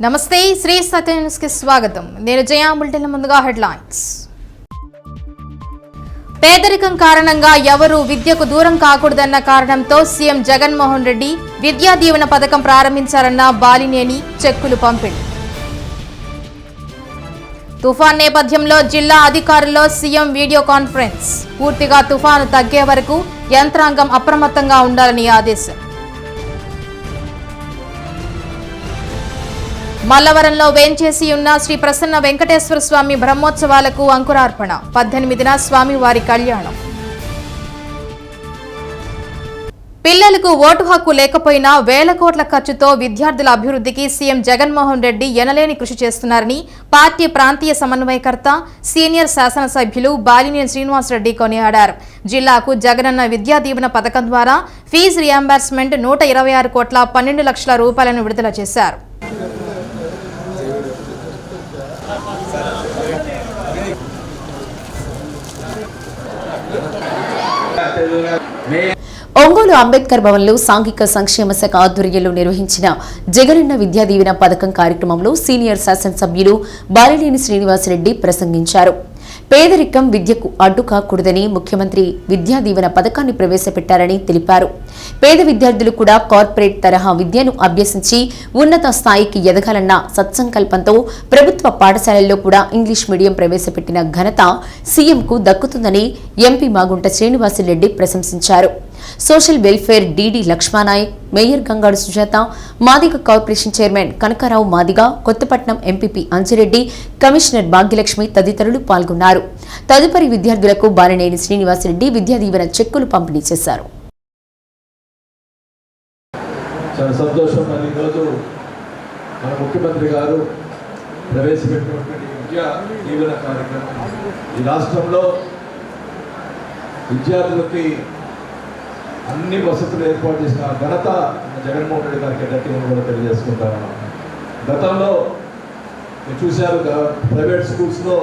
నమస్తే శ్రీ సత్య న్యూస్ కి స్వాగతం. నేను జయ. బులెటిన్ ముందుగా హెడ్లైన్స్. పేదరికం కారణంగా ఎవరూ విద్యకు దూరం కాకూడదన్న కారణంతో సీఎం జగన్మోహన్ రెడ్డి విద్యా దీవెన పథకం ప్రారంభించారన్న బాలినేని చెక్కులు పంపిణీ. తుఫాన్ నేపథ్యంలో జిల్లా అధికారుల్లో సీఎం వీడియో కాన్ఫరెన్స్. పూర్తిగా తుఫాను తగ్గే వరకు యంత్రాంగం అప్రమత్తంగా ఉండాలని ఆదేశం. మల్లవరంలో వేంచేసి ఉన్న శ్రీ ప్రసన్న వెంకటేశ్వర స్వామి బ్రహ్మోత్సవాలకు అంకురార్పణ. 18న స్వామివారి కళ్యాణం. పిల్లలకు ఓటు హక్కు లేకపోయినా వేల కోట్ల ఖర్చుతో విద్యార్థుల అభివృద్ధికి సీఎం జగన్మోహన్ రెడ్డి ఎనలేని కృషి చేస్తున్నారని పార్టీ ప్రాంతీయ సమన్వయకర్త సీనియర్ శాసనసభ్యులు బాలినేని శ్రీనివాసరెడ్డి కొనియాడారు. జిల్లాకు జగనన్న విద్యా దీవెన పథకం ద్వారా ఫీజు రియంబర్స్మెంట్ 126 కోట్ల 12 లక్షల రూపాయలను విడుదల చేశారు. ఒంగోలు అంబేద్కర్ భవన్లో సాంఘిక సంక్షేమ శాఖ ఆధ్వర్యంలో నిర్వహించిన జగనన్న విద్యా దీవెన పథకం కార్యక్రమంలో సీనియర్ శాసనసభ్యులు బాలినేని శ్రీనివాసరెడ్డి ప్రసంగించారు. పేదరికం విద్యకు అడ్డు కాకూడదని ముఖ్యమంత్రి విద్యా దీవెన పథకాన్ని ప్రవేశపెట్టారని తెలిపారు. పేద విద్యార్థులు కూడా కార్పొరేట్ తరహా విద్యను అభ్యసించి ఉన్నత స్థాయికి ఎదగాలన్న సత్సంకల్పంతో ప్రభుత్వ పాఠశాలల్లో కూడా ఇంగ్లీష్ మీడియం ప్రవేశపెట్టిన ఘనత సీఎంకు దక్కుతుందని ఎంపీ మాగుంట శ్రీనివాసరెడ్డి ప్రశంసించారు. Social welfare DD Lakshma Naik, mayor Gangadu Sujatha, Madiga corporation chairman Kanakarao Madiga, Kothapatnam MPP Anji Reddy, commissioner Bhagyalakshmi తదితరులు పాల్గొన్నారు. తదుపరి విద్యార్థులకు బాలినేని శ్రీనివాసరెడ్డి విద్యా దీవెన చెక్కులు పంపిణీ చేశారు. చాలా సంతోషం. ఈరోజు మన ముఖ్యమంత్రి గారు ప్రవేశపెట్టినటువంటి విద్యా దీవెన కార్యక్రమం ఈ రాష్ట్రంలో విద్యార్థులకి అన్ని వసతులు ఏర్పాటు చేసిన ఘనత జగన్మోహన్ రెడ్డి గారికి గట్టిగా కూడా తెలియజేసుకుంటాను. గతంలో మీరు చూశారు, ప్రైవేట్ స్కూల్స్లో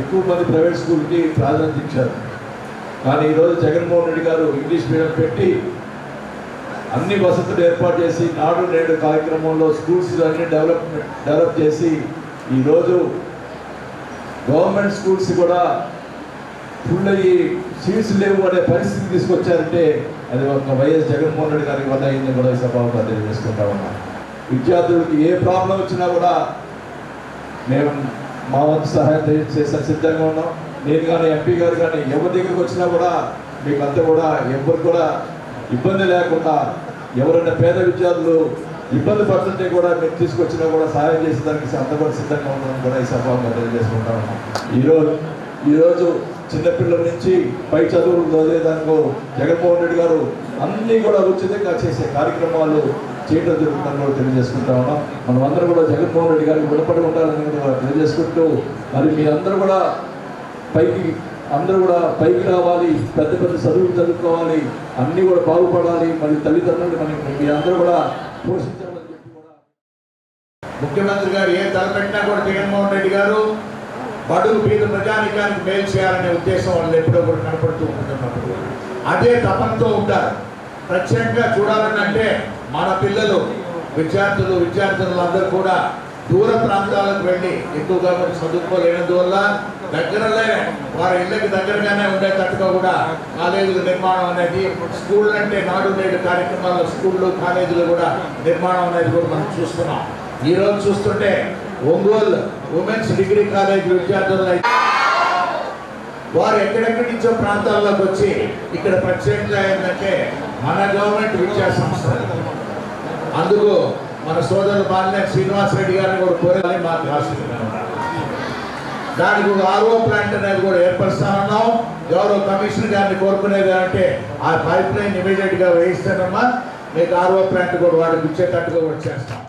ఎక్కువ మంది ప్రైవేట్ స్కూల్కి ప్రాధాన్యత ఇచ్చారు. కానీ ఈరోజు జగన్మోహన్ రెడ్డి గారు ఇంగ్లీష్ మీడియం పెట్టి అన్ని వసతులు ఏర్పాటు చేసి నాడు నేడు కార్యక్రమంలో స్కూల్స్ అన్ని డెవలప్ చేసి ఈరోజు గవర్నమెంట్ స్కూల్స్ కూడా ఫుల్ అయ్యి సీట్స్ లేవు అనే పరిస్థితి తీసుకొచ్చారంటే అది ఒక వైఎస్ జగన్మోహన్ రెడ్డి గారికి వల్ల అయింది కూడా ఈ సభలో తెలియజేసుకుంటా ఉన్నాం. విద్యార్థులకి ఏ ప్రాబ్లం వచ్చినా కూడా మేము మా వంతు సహాయం చేసే సిద్ధంగా ఉన్నాం. నేను కానీ ఎంపీ గారు కానీ ఎవరి దగ్గరికి వచ్చినా కూడా మీకు అంతా కూడా ఎవరు కూడా ఇబ్బంది లేకుండా ఎవరైనా పేద విద్యార్థులు ఇబ్బంది పడుతుంటే కూడా మీరు తీసుకొచ్చినా కూడా సహాయం చేసేదానికి అంతగా సిద్ధంగా ఉందని కూడా ఈ సభలో తెలియజేసుకుంటా ఉన్నాం. ఈరోజు చిన్నపిల్లల నుంచి పై చదువులు చదివేదానికి జగన్మోహన్ రెడ్డి గారు అన్నీ కూడా ఉచితంగా చేసే కార్యక్రమాలు చేయడం జరుగుతుందని కూడా తెలియజేసుకుంటా ఉన్నాం. మనం అందరూ కూడా జగన్మోహన్ రెడ్డి గారికి విడపడి ఉండాలని కూడా తెలియజేసుకుంటూ మరి మీ అందరూ కూడా పైకి రావాలి, పెద్ద పెద్ద చదువులు చదువుకోవాలి, అన్నీ కూడా బాగుపడాలి, మరి తల్లిదండ్రులు మీ అందరూ కూడా పోషించాలని చెప్పి కూడా ముఖ్యమంత్రి గారు ఏ తలపెట్టినా కూడా జగన్మోహన్ రెడ్డి గారు బడుగు బీద ప్రజానికానికి మేలు చేయాలనే ఉద్దేశం వాళ్ళు ఎప్పుడో కూడా కనపడుతూ ఉంటున్నప్పుడు అదే తపంతో ఉంటారు. ప్రత్యేకంగా చూడాలంటే మన పిల్లలు విద్యార్థులు అందరూ కూడా దూర ప్రాంతాలకు వెళ్ళి ఎక్కువగా మరి చదువుకోలేనందువల్ల దగ్గరలే వారి ఇళ్ళకి దగ్గరగానే ఉండేటట్టుగా కూడా కాలేజీల నిర్మాణం అనేది, స్కూల్ అంటే నాడు నేడు కార్యక్రమాల్లో స్కూళ్ళు కాలేజీలు కూడా నిర్మాణం అనేది కూడా మనం చూస్తున్నాం. ఈరోజు చూస్తుంటే ఒంగోలు ఉమెన్స్ డిగ్రీ కాలేజ్ విద్యార్థులు వారు ఎక్కడెక్కడి నుంచో ప్రాంతాల్లోకి వచ్చి ఇక్కడ ప్రత్యేకంగా ఏంటంటే మన గవర్నమెంట్ విద్యా సంస్థ, అందుకు మన సోదరులు బాలినేని శ్రీనివాసరెడ్డి గారిని కూడా కోరాలని మాకు రాష్ట్రం దానికి ఒక ఆర్ఓ ప్లాంట్ అనేది కూడా ఏర్పరుస్తానన్నాం. గౌరవ కమిషనర్ గారిని కోరుకునేది అంటే ఆ పైప్ లైన్ ఇమీడియట్గా వేయిస్తానమ్మా, మీకు ఆర్ఓ ప్లాంట్ కూడా వాడికి ఇచ్చేటట్టుగా కూడా చేస్తాం.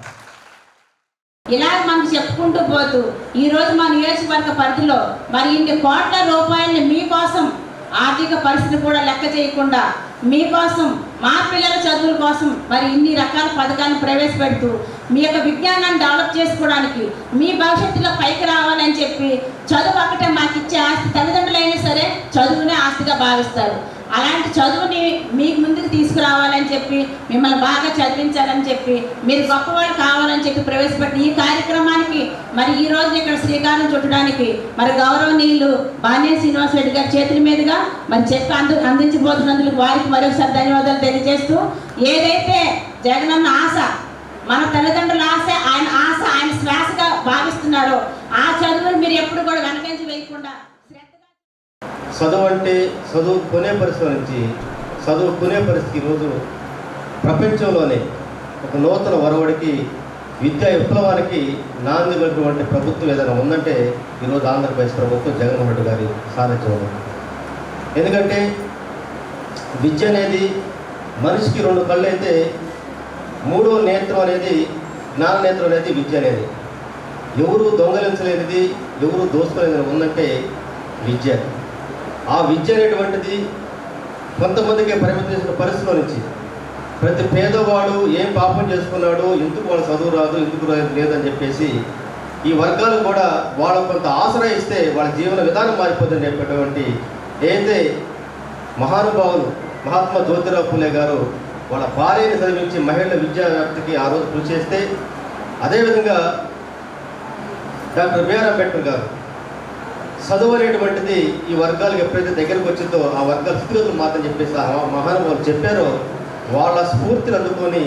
ఇలా మనం చెప్పుకుంటూ పోతూ ఈరోజు మా నియోజకవర్గ పరిధిలో మరి ఇన్ని కోట్ల రూపాయలని మీకోసం ఆర్థిక పరిస్థితి కూడా లెక్క చేయకుండా మీకోసం మా పిల్లల చదువుల కోసం మరి ఇన్ని రకాల పథకాలను ప్రవేశపెడుతూ మీ యొక్క విజ్ఞానాన్ని డెవలప్ చేసుకోవడానికి మీ భవిష్యత్తులో పైకి రావాలని చెప్పి చదువు ఒక్కటే మాకు ఇచ్చే ఆస్తి, తల్లిదండ్రులైనా సరే చదువునే ఆస్తిగా భావిస్తారు. అలాంటి చదువుని మీకు ముందుకు తీసుకురావాలని చెప్పి, మిమ్మల్ని బాగా చదివించాలని చెప్పి, మీరు గొప్పవాళ్ళు కావాలని చెప్పి ప్రవేశపెట్టిన ఈ కార్యక్రమానికి మరి ఈ రోజు ఇక్కడ శ్రీకారం చుట్టడానికి మరి గౌరవనీయులు బాలినేని శ్రీనివాసరెడ్డి గారి చేతుల మీదుగా మరి చెప్పి అందించబోతున్నందుకు వారికి మరొకసారి ధన్యవాదాలు తెలియజేస్తూ, ఏదైతే జగనన్న ఆశ, మన తల్లిదండ్రుల ఆశ, ఆయన శ్వాసగా భావిస్తున్నారో ఆ చదువును మీరు ఎప్పుడు కూడా వెనకంచి వేయకుండా చదువు అంటే చదువుకునే పరిస్థితి నుంచి చదువుకునే పరిస్థితి ఈరోజు ప్రపంచంలోనే ఒక నూతన ఒరవడికి, విద్యా విప్లవానికి నాంది పలికినటువంటి ప్రభుత్వం ఏదైనా ఉందంటే ఈరోజు ఆంధ్రప్రదేశ్ ప్రభుత్వం జగన్మోహన్ రెడ్డి గారి సారథ్యం. ఎందుకంటే విద్య అనేది మనిషికి రెండు కళ్ళు అయితే మూడో నేత్రం అనేది, జ్ఞాన నేత్రం అనేది విద్య అనేది. ఎవరు దొంగలించలేనిది, ఎవరు దోచుకోలేనిది ఉందంటే విద్య. ఆ విద్య అనేటువంటిది కొంతమందికి పరిమితం చేసిన పరిస్థితుల నుంచి ప్రతి పేదవాడు ఏం పాపం చేసుకున్నాడు, ఎందుకు వాళ్ళ చదువు రాదు, ఎందుకు లేదని చెప్పేసి ఈ వర్గాలు కూడా వాళ్ళకు కొంత ఆసరా ఇస్తే వాళ్ళ జీవన విధానం మారిపోతుందని చెప్పేటువంటి ఏదైతే మహానుభావులు మహాత్మా జ్యోతిరావు పూలే గారు వాళ్ళ భార్యని చదివించి మహిళల విద్యా వ్యాప్తికి ఆ రోజు కృషి చేస్తే, అదేవిధంగా డాక్టర్ బిఆర్ అంబేద్కర్ గారు చదువు అనేటువంటిది ఈ వర్గాలకు ఎప్పుడైతే దగ్గరకు వచ్చిందో ఆ వర్గాల స్థితిగతులు మాత్రం చెప్పేసి ఆ మహానుభావులు చెప్పారో వాళ్ళ స్ఫూర్తిని అందుకొని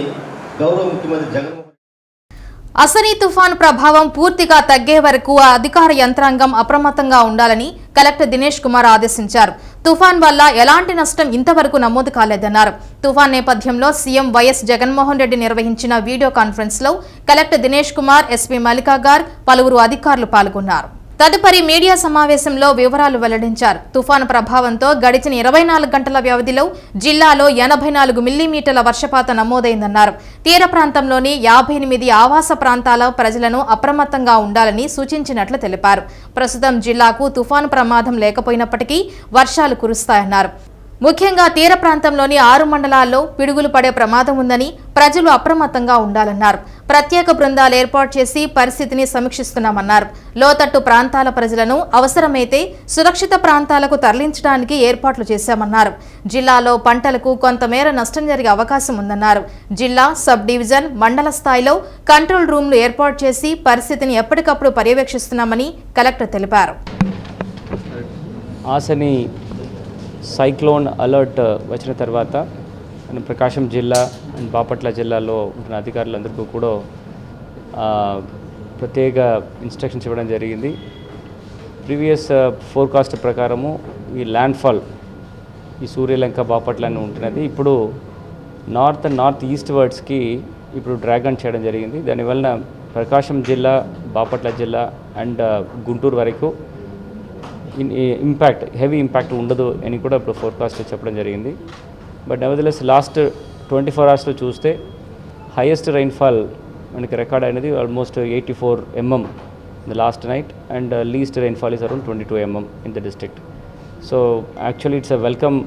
గౌరవ ముఖ్యమంత్రి జగన్మోహన్ అసనీ తుఫాను ప్రభావం పూర్తిగా తగ్గే వరకు అధికార యంత్రాంగం అప్రమత్తంగా ఉండాలని కలెక్టర్ దినేష్ కుమార్ ఆదేశించారు. తుఫాన్ వల్ల ఎలాంటి నష్టం ఇంతవరకు నమోదు కాలేదన్నారు. తుఫాన్ నేపథ్యంలో సీఎం వైఎస్ జగన్మోహన్ రెడ్డి నిర్వహించిన వీడియో కాన్ఫరెన్స్ లో కలెక్టర్ దినేష్ కుమార్, ఎస్పీ మల్లికా గార్, పలువురు అధికారులు పాల్గొన్నారు. తదుపరి మీడియా సమావేశంలో వివరాలు వెల్లడించారు. తుఫాను ప్రభావంతో గడిచిన 24 గంటల వ్యవధిలో జిల్లాలో 84 మిల్లీమీటర్ల వర్షపాతం నమోదైందన్నారు. తీర ప్రాంతంలోని 58 ఆవాస ప్రాంతాల ప్రజలను అప్రమత్తంగా ఉండాలని సూచించినట్లు తెలిపారు. ప్రస్తుతం జిల్లాకు తుఫాను ప్రమాదం లేకపోయినప్పటికీ వర్షాలు కురుస్తాయన్నారు. ముఖ్యంగా తీర ప్రాంతంలోని 6 మండలాల్లో పిడుగులు పడే ప్రమాదం ఉందని ప్రజలు అప్రమత్తంగా ఉండాలన్నారు. ప్రత్యేక బృందాలు ఏర్పాటు చేసి పరిస్థితిని సమీక్షిస్తున్నామన్నారు. లోతట్టు ప్రాంతాల ప్రజలను అవసరమైతే సురక్షిత ప్రాంతాలకు తరలించడానికి ఏర్పాట్లు చేశామన్నారు. జిల్లాలో పంటలకు కొంతమేర నష్టం జరిగే అవకాశం ఉందన్నారు. జిల్లా, సబ్ డివిజన్, మండల స్థాయిలో కంట్రోల్ రూమ్లు ఏర్పాటు చేసి పరిస్థితిని ఎప్పటికప్పుడు పర్యవేక్షిస్తున్నామని కలెక్టర్ తెలిపారు. సైక్లోన్ అలర్ట్ వచ్చిన తర్వాత ప్రకాశం జిల్లా అండ్ బాపట్ల జిల్లాలో ఉంటున్న అధికారులందరికీ కూడా ప్రత్యేక ఇన్స్ట్రక్షన్స్ ఇవ్వడం జరిగింది. ప్రీవియస్ ఫోర్కాస్ట్ ప్రకారము ఈ ల్యాండ్ఫాల్ ఈ సూర్యలంక బాపట్ల అని ఉంటున్నది. ఇప్పుడు నార్త్ ఈస్ట్ వర్డ్స్కి ఇప్పుడు డ్రాగన్ చేయడం జరిగింది. దానివల్ల ప్రకాశం జిల్లా, బాపట్ల జిల్లా అండ్ గుంటూరు వరకు హెవీ ఇంపాక్ట్ ఉండదు అని కూడా ఇప్పుడు ఫోర్కాస్ట్ చెప్పడం జరిగింది. బట్ నెవర్దలెస్ లాస్ట్ 24 అవర్స్లో చూస్తే హైయెస్ట్ రైన్ఫాల్ మనకి రికార్డ్ అయినది almost 84 mm the last night and least rainfall is around 22 mm in the district. So actually it's a welcome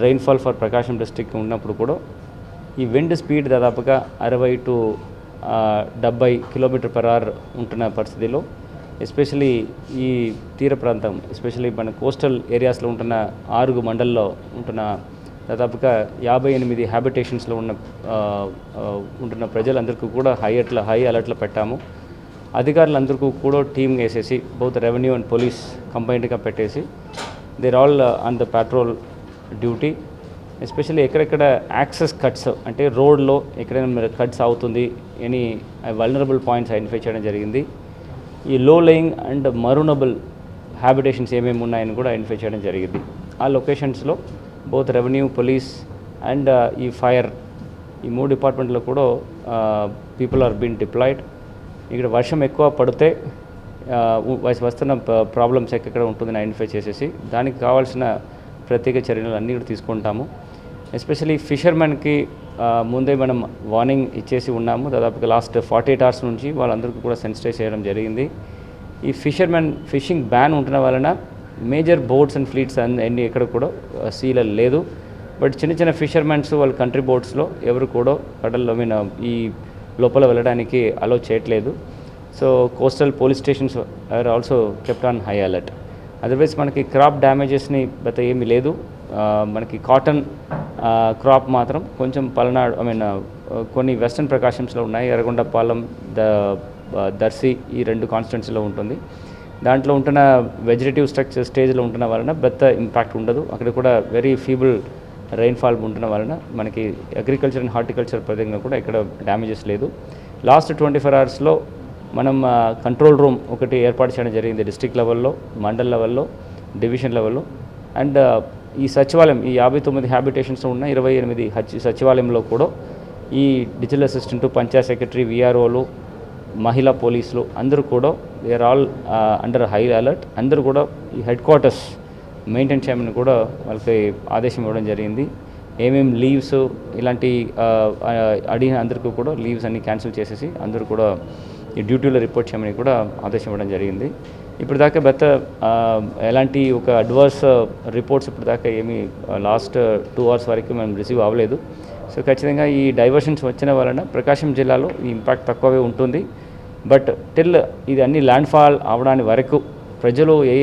rainfall for Prakasam district ఉన్నప్పుడు కూడా ఈ విండ్ స్పీడ్ దాదాపుగా 60 to 70 km/h ఉంటున్న పరిస్థితిలో ఎస్పెషలీ ఈ తీర ప్రాంతం, ఎస్పెషలీ మన కోస్టల్ ఏరియాస్లో ఉంటున్న 6 మండల్లో ఉంటున్న దాదాపుగా 58 హ్యాబిటేషన్స్లో ఉంటున్న ప్రజలందరికీ కూడా హై అలర్ట్లో పెట్టాము. అధికారులందరికీ కూడా టీమ్ వేసేసి బౌత్ రెవెన్యూ అండ్ పోలీస్ కంబైన్డ్గా పెట్టేసి there all on the patrol duty. Especially ఎక్కడెక్కడ యాక్సెస్ కట్స్ అంటే రోడ్లో ఎక్కడైనా కట్స్ అవుతుంది ఎనీ వల్నరబుల్ పాయింట్స్ ఐడెంటిఫై చేయడం జరిగింది. ఈ లో లయింగ్ అండ్ మరూనబుల్ హ్యాబిటేషన్స్ ఏమేమి ఉన్నాయని కూడా ఐడెంటిఫై చేయడం జరిగింది. ఆ లొకేషన్స్లో బోత్ రెవెన్యూ, పోలీస్ అండ్ ఈ ఫైర్ ఈ 3 డిపార్ట్మెంట్లో కూడా పీపుల్ ఆర్ బీన్ డిప్లాయిడ్. ఇక్కడ వర్షం ఎక్కువ పడితే వస్తున్న ప్రాబ్లమ్స్ ఎక్కడ ఉంటుందని ఐడెంటిఫై చేసేసి దానికి కావాల్సిన ప్రత్యేక చర్యలు అన్నీ కూడా తీసుకుంటాము. ఎస్పెషలీ ఫిషర్మెన్కి ముందే మనం వార్నింగ్ ఇచ్చేసి ఉన్నాము. దాదాపుగా లాస్ట్ 48 hours నుంచి వాళ్ళందరికీ కూడా సెన్సిటైజ్ చేయడం జరిగింది. ఈ ఫిషింగ్ బ్యాన్ ఉంటున్న వలన మేజర్ బోట్స్ అండ్ ఫ్లీట్స్ అన్నీ ఎక్కడ కూడా సీల లేదు. బట్ చిన్న ఫిషర్మెన్స్ వాళ్ళ కంట్రీ బోట్స్లో ఎవరు కూడా కడల్లో ఈ లోపల వెళ్ళడానికి అలో చేయట్లేదు. So coastal police stations are also kept on high alert. Otherwise మనకి క్రాప్ డ్యామేజెస్ని ఏమీ లేదు. మనకి కాటన్ క్రాప్ మాత్రం కొంచెం పల్నాడు కొన్ని వెస్టర్న్ ప్రకాశంస్లో ఉన్నాయి. ఎర్రగొండపాలెం, దర్శి ఈ 2 కాన్స్టిట్యున్సీలో ఉంటుంది. దాంట్లో ఉంటున్న వెజిటేటివ్ స్ట్రక్చర్ స్టేజ్లో ఉంటున్న వలన పెద్ద ఇంపాక్ట్ ఉండదు. అక్కడ కూడా వెరీ ఫీబుల్ రెయిన్ఫాల్ ఉండడం వలన మనకి అగ్రికల్చర్ అండ్ హార్టికల్చర్ పరంగా కూడా ఇక్కడ డ్యామేజెస్ లేదు. లాస్ట్ 24 అవర్స్లో మనం కంట్రోల్ రూమ్ ఒకటి ఏర్పాటు చేయడం జరిగింది. డిస్ట్రిక్ట్ లెవెల్లో, మండల్ లెవెల్లో, డివిజన్ లెవెల్లో. అండ్ ఈ సచివాలయం, ఈ 59 హ్యాబిటేషన్స్ ఉన్న 28 సచివాలయంలో కూడా ఈ డిజిటల్ అసిస్టెంట్, పంచాయత్ సెక్రటరీ, విఆర్ఓలు, మహిళా పోలీసులు అందరూ కూడా they are all under high alert. అందరూ కూడా ఈ హెడ్ క్వార్టర్స్ మెయింటైన్ చేయమని కూడా వాళ్ళకి ఆదేశం ఇవ్వడం జరిగింది. ఏమేమి లీవ్స్ ఇలాంటి అడిగిన అందరికీ కూడా లీవ్స్ అన్ని క్యాన్సిల్ చేసేసి అందరూ కూడా ఈ డ్యూటీలో రిపోర్ట్ చేయమని కూడా ఆదేశం ఇవ్వడం జరిగింది. ఇప్పుడు దాకా ఎలాంటి ఒక అడ్వర్స్ రిపోర్ట్స్ ఇప్పుడు దాకా ఏమీ లాస్ట్ 2 అవర్స్ వరకు మేము రిసీవ్ అవ్వలేదు. సో ఖచ్చితంగా ఈ డైవర్షన్స్ వచ్చిన వలన ప్రకాశం జిల్లాలో ఈ ఇంపాక్ట్ తక్కువే ఉంటుంది. బట్ టిల్ ఇది అన్ని ల్యాండ్ ఫాల్ అవడానికి వరకు ప్రజలు ఏ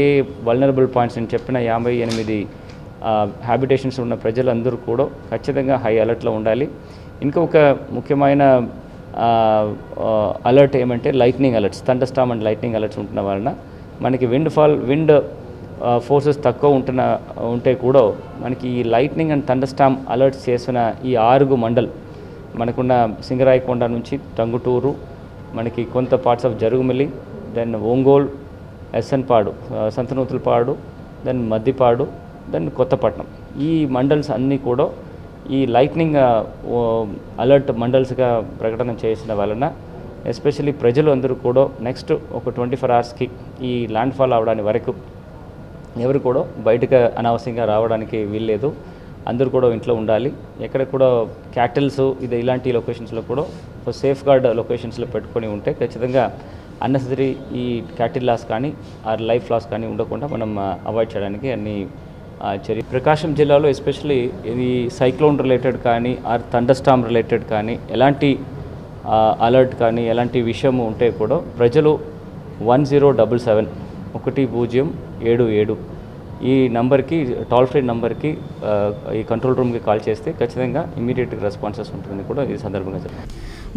వల్నరబుల్ పాయింట్స్ నేను చెప్పిన 58 హ్యాబిటేషన్స్ ఉన్న ప్రజలందరూ కూడా ఖచ్చితంగా హై అలర్ట్లో ఉండాలి. ఇంకొక ముఖ్యమైన అలర్ట్ ఏమంటే lightning alerts, thunder Storm and lightning alerts ఉంటున్న వలన మనకి విండ్ ఫోర్సెస్ తక్కువ ఉంటే కూడా మనకి ఈ lightning and thunder Storm alerts చేసిన ఈ 6 మండల్ మనకున్న సింగరాయకొండ నుంచి టంగుటూరు, మనకి కొంత parts of Jarugumilli, then Ongole, SN Padu, Santhanuthalapadu, then Maddipadu, then Kothapatnam, ఈ మండల్స్ అన్నీ కూడా ఈ లైట్నింగ్ అలర్ట్ మండల్స్గా ప్రకటన చేసిన వలన ఎస్పెషల్లీ ప్రజలు అందరూ కూడా నెక్స్ట్ ఒక 24 అవర్స్కి ఈ ల్యాండ్ ఫాల్ అవడానికి వరకు ఎవరు కూడా బయటకు అనవసరంగా రావడానికి వీల్లేదు. అందరూ కూడా ఇంట్లో ఉండాలి. ఎక్కడ కూడా క్యాటిల్స్ ఇలాంటి లొకేషన్స్లో కూడా ఒక సేఫ్ గార్డ్ లొకేషన్స్లో పెట్టుకొని ఉంటే ఖచ్చితంగా అన్నెసరీ ఈ క్యాటిల్ లాస్ కానీ ఆర్ లైఫ్ లాస్ కానీ ఉండకుండా మనం అవాయిడ్ చేయడానికి అన్ని చర్య. ప్రకాశం జిల్లాలో ఎస్పెషల్లీ ఇది సైక్లోన్ రిలేటెడ్ కానీ ఆర్ థండర్ స్టార్మ్ రిలేటెడ్ కానీ ఎలాంటి అలర్ట్ కానీ ఎలాంటి విషయం ఉంటే కూడా ప్రజలు 1077 1077 ఈ నంబర్కి, టోల్ ఫ్రీ నంబర్కి, ఈ కంట్రోల్ రూమ్కి కాల్ చేస్తే ఖచ్చితంగా ఇమీడియట్గా రెస్పాన్సెస్ ఉంటుందని కూడా ఈ సందర్భంగా చెప్పారు.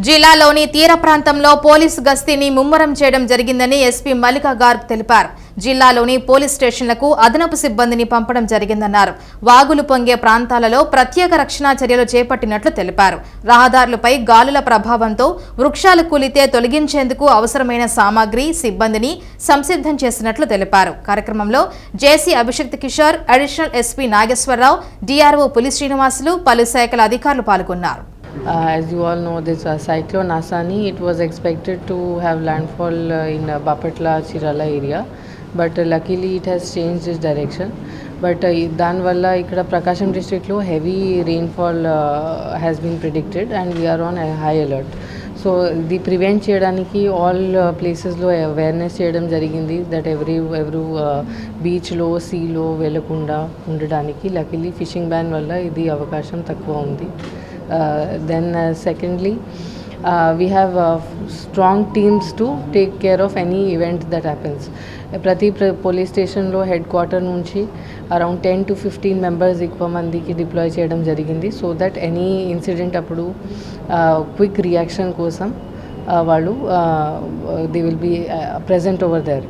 జిల్లాలోని తీర ప్రాంతంలో పోలీసు గస్తీని ముమ్మరం చేయడం జరిగిందని ఎస్పీ మల్లికా గార్గ్ తెలిపారు. జిల్లాలోని పోలీస్ స్టేషన్లకు అదనపు సిబ్బందిని పంపడం జరిగిందన్నారు. వాగులు పొంగే ప్రాంతాలలో ప్రత్యేక రక్షణ చర్యలు చేపట్టినట్లు తెలిపారు. రహదారులపై గాలుల ప్రభావంతో వృక్షాలు కూలితే తొలగించేందుకు అవసరమైన సామాగ్రి, సిబ్బందిని సంసిద్ధం చేసినట్లు తెలిపారు. కార్యక్రమంలో JC Abhishek Kishore, additional SP Nageswararao, DRO Puli Srinivasulu, పలు శాఖల అధికారులు పాల్గొన్నారు. As you all know, this cyclone Asani, it was expected to have landfall in Bapatla, Chirala area, but luckily it has changed its direction. But danvalla ikkada Prakasham district lo heavy rainfall has been predicted and we are on a high alert. So the prevent cheyadaniki all places lo awareness cheyadam jarigindi that every beach lo, sea lo velakunda undadaniki. Luckily fishing ban valla idi avakasham takkuva undi. Then secondly, we have strong teams to take care of any event that happens. Prati police station lo headquarter nunchi around 10 to 15 members ekva mandiki deploy cheyadam jarigindi so that any incident appudu quick reaction kosam వాళ్ళు they will be present over there.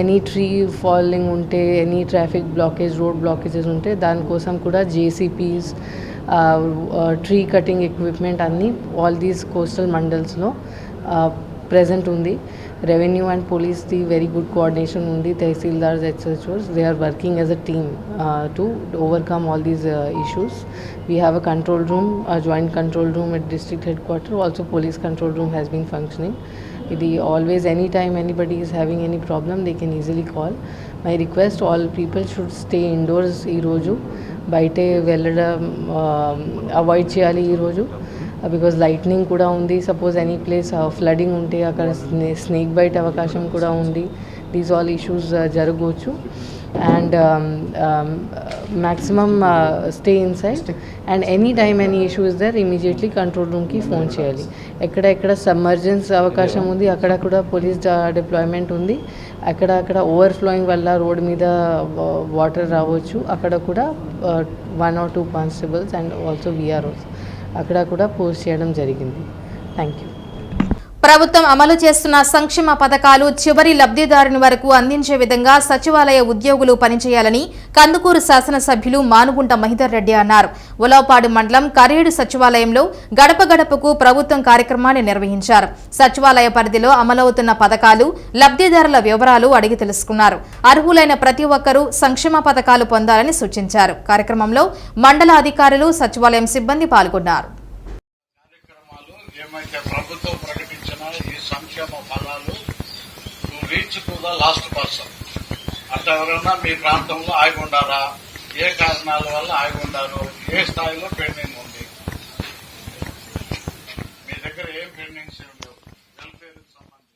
Any tree falling unte, any traffic blockage, road blockages unte దాని కోసం కూడా JCPs, tree cutting equipment అన్ని all these coastal mandals లో present ఉంది. Revenue and police the very good coordination undi, tehsildars etc. They are working as a team to overcome all these issues. We have a control room, a joint control room at district headquarters. Also police control room has been functioning. Always anytime anybody is having any problem they can easily call. My request, all people should stay indoors ee roju, baite velladam avoid cheyali ee roju. Because lightning kuda undi, suppose any place flooding unte akkada snake bite avakasham kuda undi. These all issues jaragochu. and maximum stay inside, and any time any issue is there, immediately control room ki phone cheyali. ekkada submergence avakasham undi, akkada kuda police deployment undi, akkada overflowing valla road meeda water ravochu, akkada kuda 1 or 2 constables and also VROs akkada kuda post cheyadam jarigindi. Thank you. ప్రభుత్వం అమలు చేస్తున్న సంక్షేమ పథకాలు చివరి లబ్ధిదారుని వరకు అందించే విధంగా సచివాలయ ఉద్యోగులు పనిచేయాలని కందుకూరు శాసనసభ్యులు మానుగుంట మహిదర్ రెడ్డి అన్నారు. ఉలవపాడు మండలం కరేడు సచివాలయంలో గడప గడపకు ప్రభుత్వం కార్యక్రమాన్ని నిర్వహించారు. సచివాలయ పరిధిలో అమలవుతున్న పథకాలు, లబ్ధిదారుల వివరాలు అడిగి తెలుసుకున్నారు. అర్హులైన ప్రతి ఒక్కరూ సంక్షేమ పథకాలు పొందాలని సూచించారు. కార్యక్రమంలో మండల అధికారులు, సచివాలయం సిబ్బంది పాల్గొన్నారు. ఏమైతే ప్రభుత్వం ప్రకటించిన ఈ సంక్షేమ ఫలాలు reach to the last person. అట్లా ఎవరైనా మీ ప్రాంతంలో ఆగి ఉండారా, ఏ కారణాల వల్ల ఆగి ఉండారు, ఏ స్థాయిలో పెండింగ్ ఉంది, మీ దగ్గర ఏం పెండింగ్స్ ఉండవు, వెల్ఫేర్ సంబంధించి.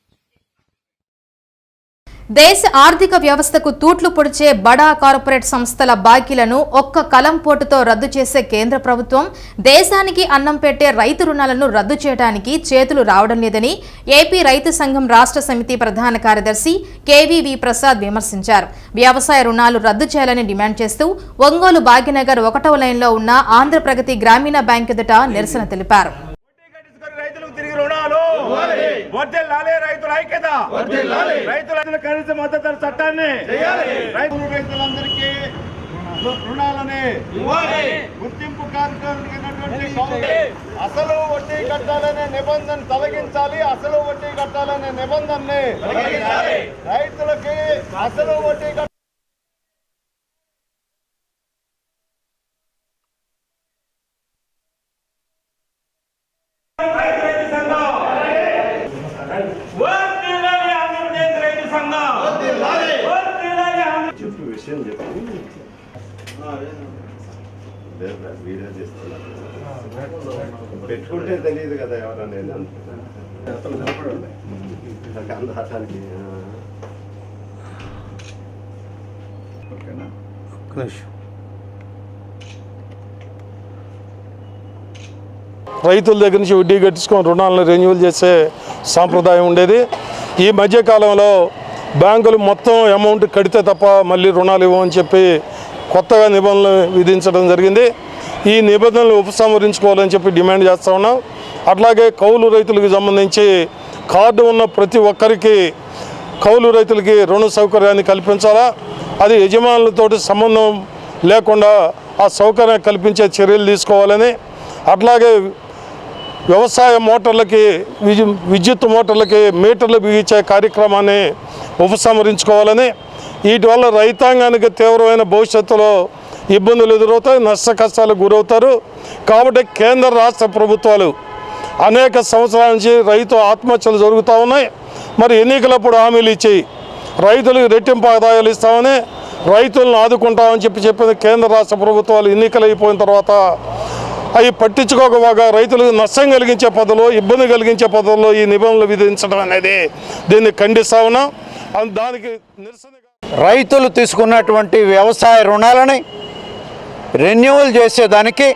దేశ ఆర్థిక వ్యవస్థకు తూట్లు పొడిచే బడా కార్పొరేట్ సంస్థల బాకీలను ఒక్క కలం పోటుతో రద్దు చేసే కేంద్ర ప్రభుత్వం దేశానికి అన్నం పెట్టే రైతు రుణాలను రద్దు చేయడానికి చేతులు రావడం లేదని ఏపీ రైతు సంఘం రాష్ట్ర సమితి ప్రధాన కార్యదర్శి కేవీవి ప్రసాద్ విమర్శించారు. వ్యవసాయ రుణాలు రద్దు చేయాలని డిమాండ్ చేస్తూ ఒంగోలు భాగ్యనగర్ 1వ లైన్లో ఉన్న ఆంధ్రప్రగతి గ్రామీణ బ్యాంక్ ఎదుట నిరసన తెలిపారు. రైతుల ఐక్యత, రైతుల కనీస మద్దతు చట్టాన్ని, రైతులందరికీ రుణాలని గుర్తింపు కార్యక్రమం అసలు వడ్డీ కట్టాలనే నిబంధన తొలగించాలి. అసలు వడ్డీ కట్టాలనే నిబంధనని రైతులకి అసలు వడ్డీ విషయం చెప్పి వీడియో చేస్తున్నారు. పెట్టుకుంటే తెలియదు కదా ఎవరనేది అందటానికి. ఓకేనా? రైతుల దగ్గర నుంచి వడ్డీ కట్టించుకొని రుణాలను రెన్యూవల్ చేసే సాంప్రదాయం ఉండేది. ఈ మధ్యకాలంలో బ్యాంకులు మొత్తం అమౌంట్ కడితే తప్ప మళ్ళీ రుణాలు ఇవ్వమని చెప్పి కొత్తగా నిబంధనలు విధించడం జరిగింది. ఈ నిబంధనలు ఉపసంహరించుకోవాలని చెప్పి డిమాండ్ చేస్తూ ఉన్నాం. అట్లాగే కౌలు రైతులకు సంబంధించి కార్డు ఉన్న ప్రతి ఒక్కరికి కౌలు రైతులకి రుణ సౌకర్యాన్ని కల్పించాలా. అది యజమానులతోటి సంబంధం లేకుండా ఆ సౌకర్యాన్ని కల్పించే చర్యలు తీసుకోవాలని, అట్లాగే వ్యవసాయ మోటార్లకి, విద్యుత్ మోటార్లకి మీటర్లు బిగించే కార్యక్రమాన్ని ఉపసంహరించుకోవాలని, వీటి వల్ల రైతాంగానికి తీవ్రమైన భవిష్యత్తులో ఇబ్బందులు ఎదురవుతాయి, నష్ట కష్టాలకు గురవుతారు. కాబట్టి కేంద్ర రాష్ట్ర ప్రభుత్వాలు అనేక సంవత్సరాల నుంచి రైతు ఆత్మహత్యలు జరుగుతూ ఉన్నాయి. మరి ఎన్నికలప్పుడు హామీలు ఇచ్చి రైతులకు రెట్టింపు ఆదాయాలు ఇస్తామని, రైతులను ఆదుకుంటామని చెప్పిన కేంద్ర రాష్ట్ర ప్రభుత్వాలు ఎన్నికలు అయిపోయిన తర్వాత అవి పట్టించుకోకపోగా రైతులకు నష్టం కలిగించే పద్ధతిలో, ఇబ్బంది కలిగించే పద్ధతిలో ఈ నిబంధనలు విధించడం అనేది దీన్ని ఖండిస్తా ఉన్నాం. దానికి నిరసనగా రైతులు తీసుకున్నటువంటి వ్యవసాయ రుణాలని రెన్యువల్ చేసేదానికి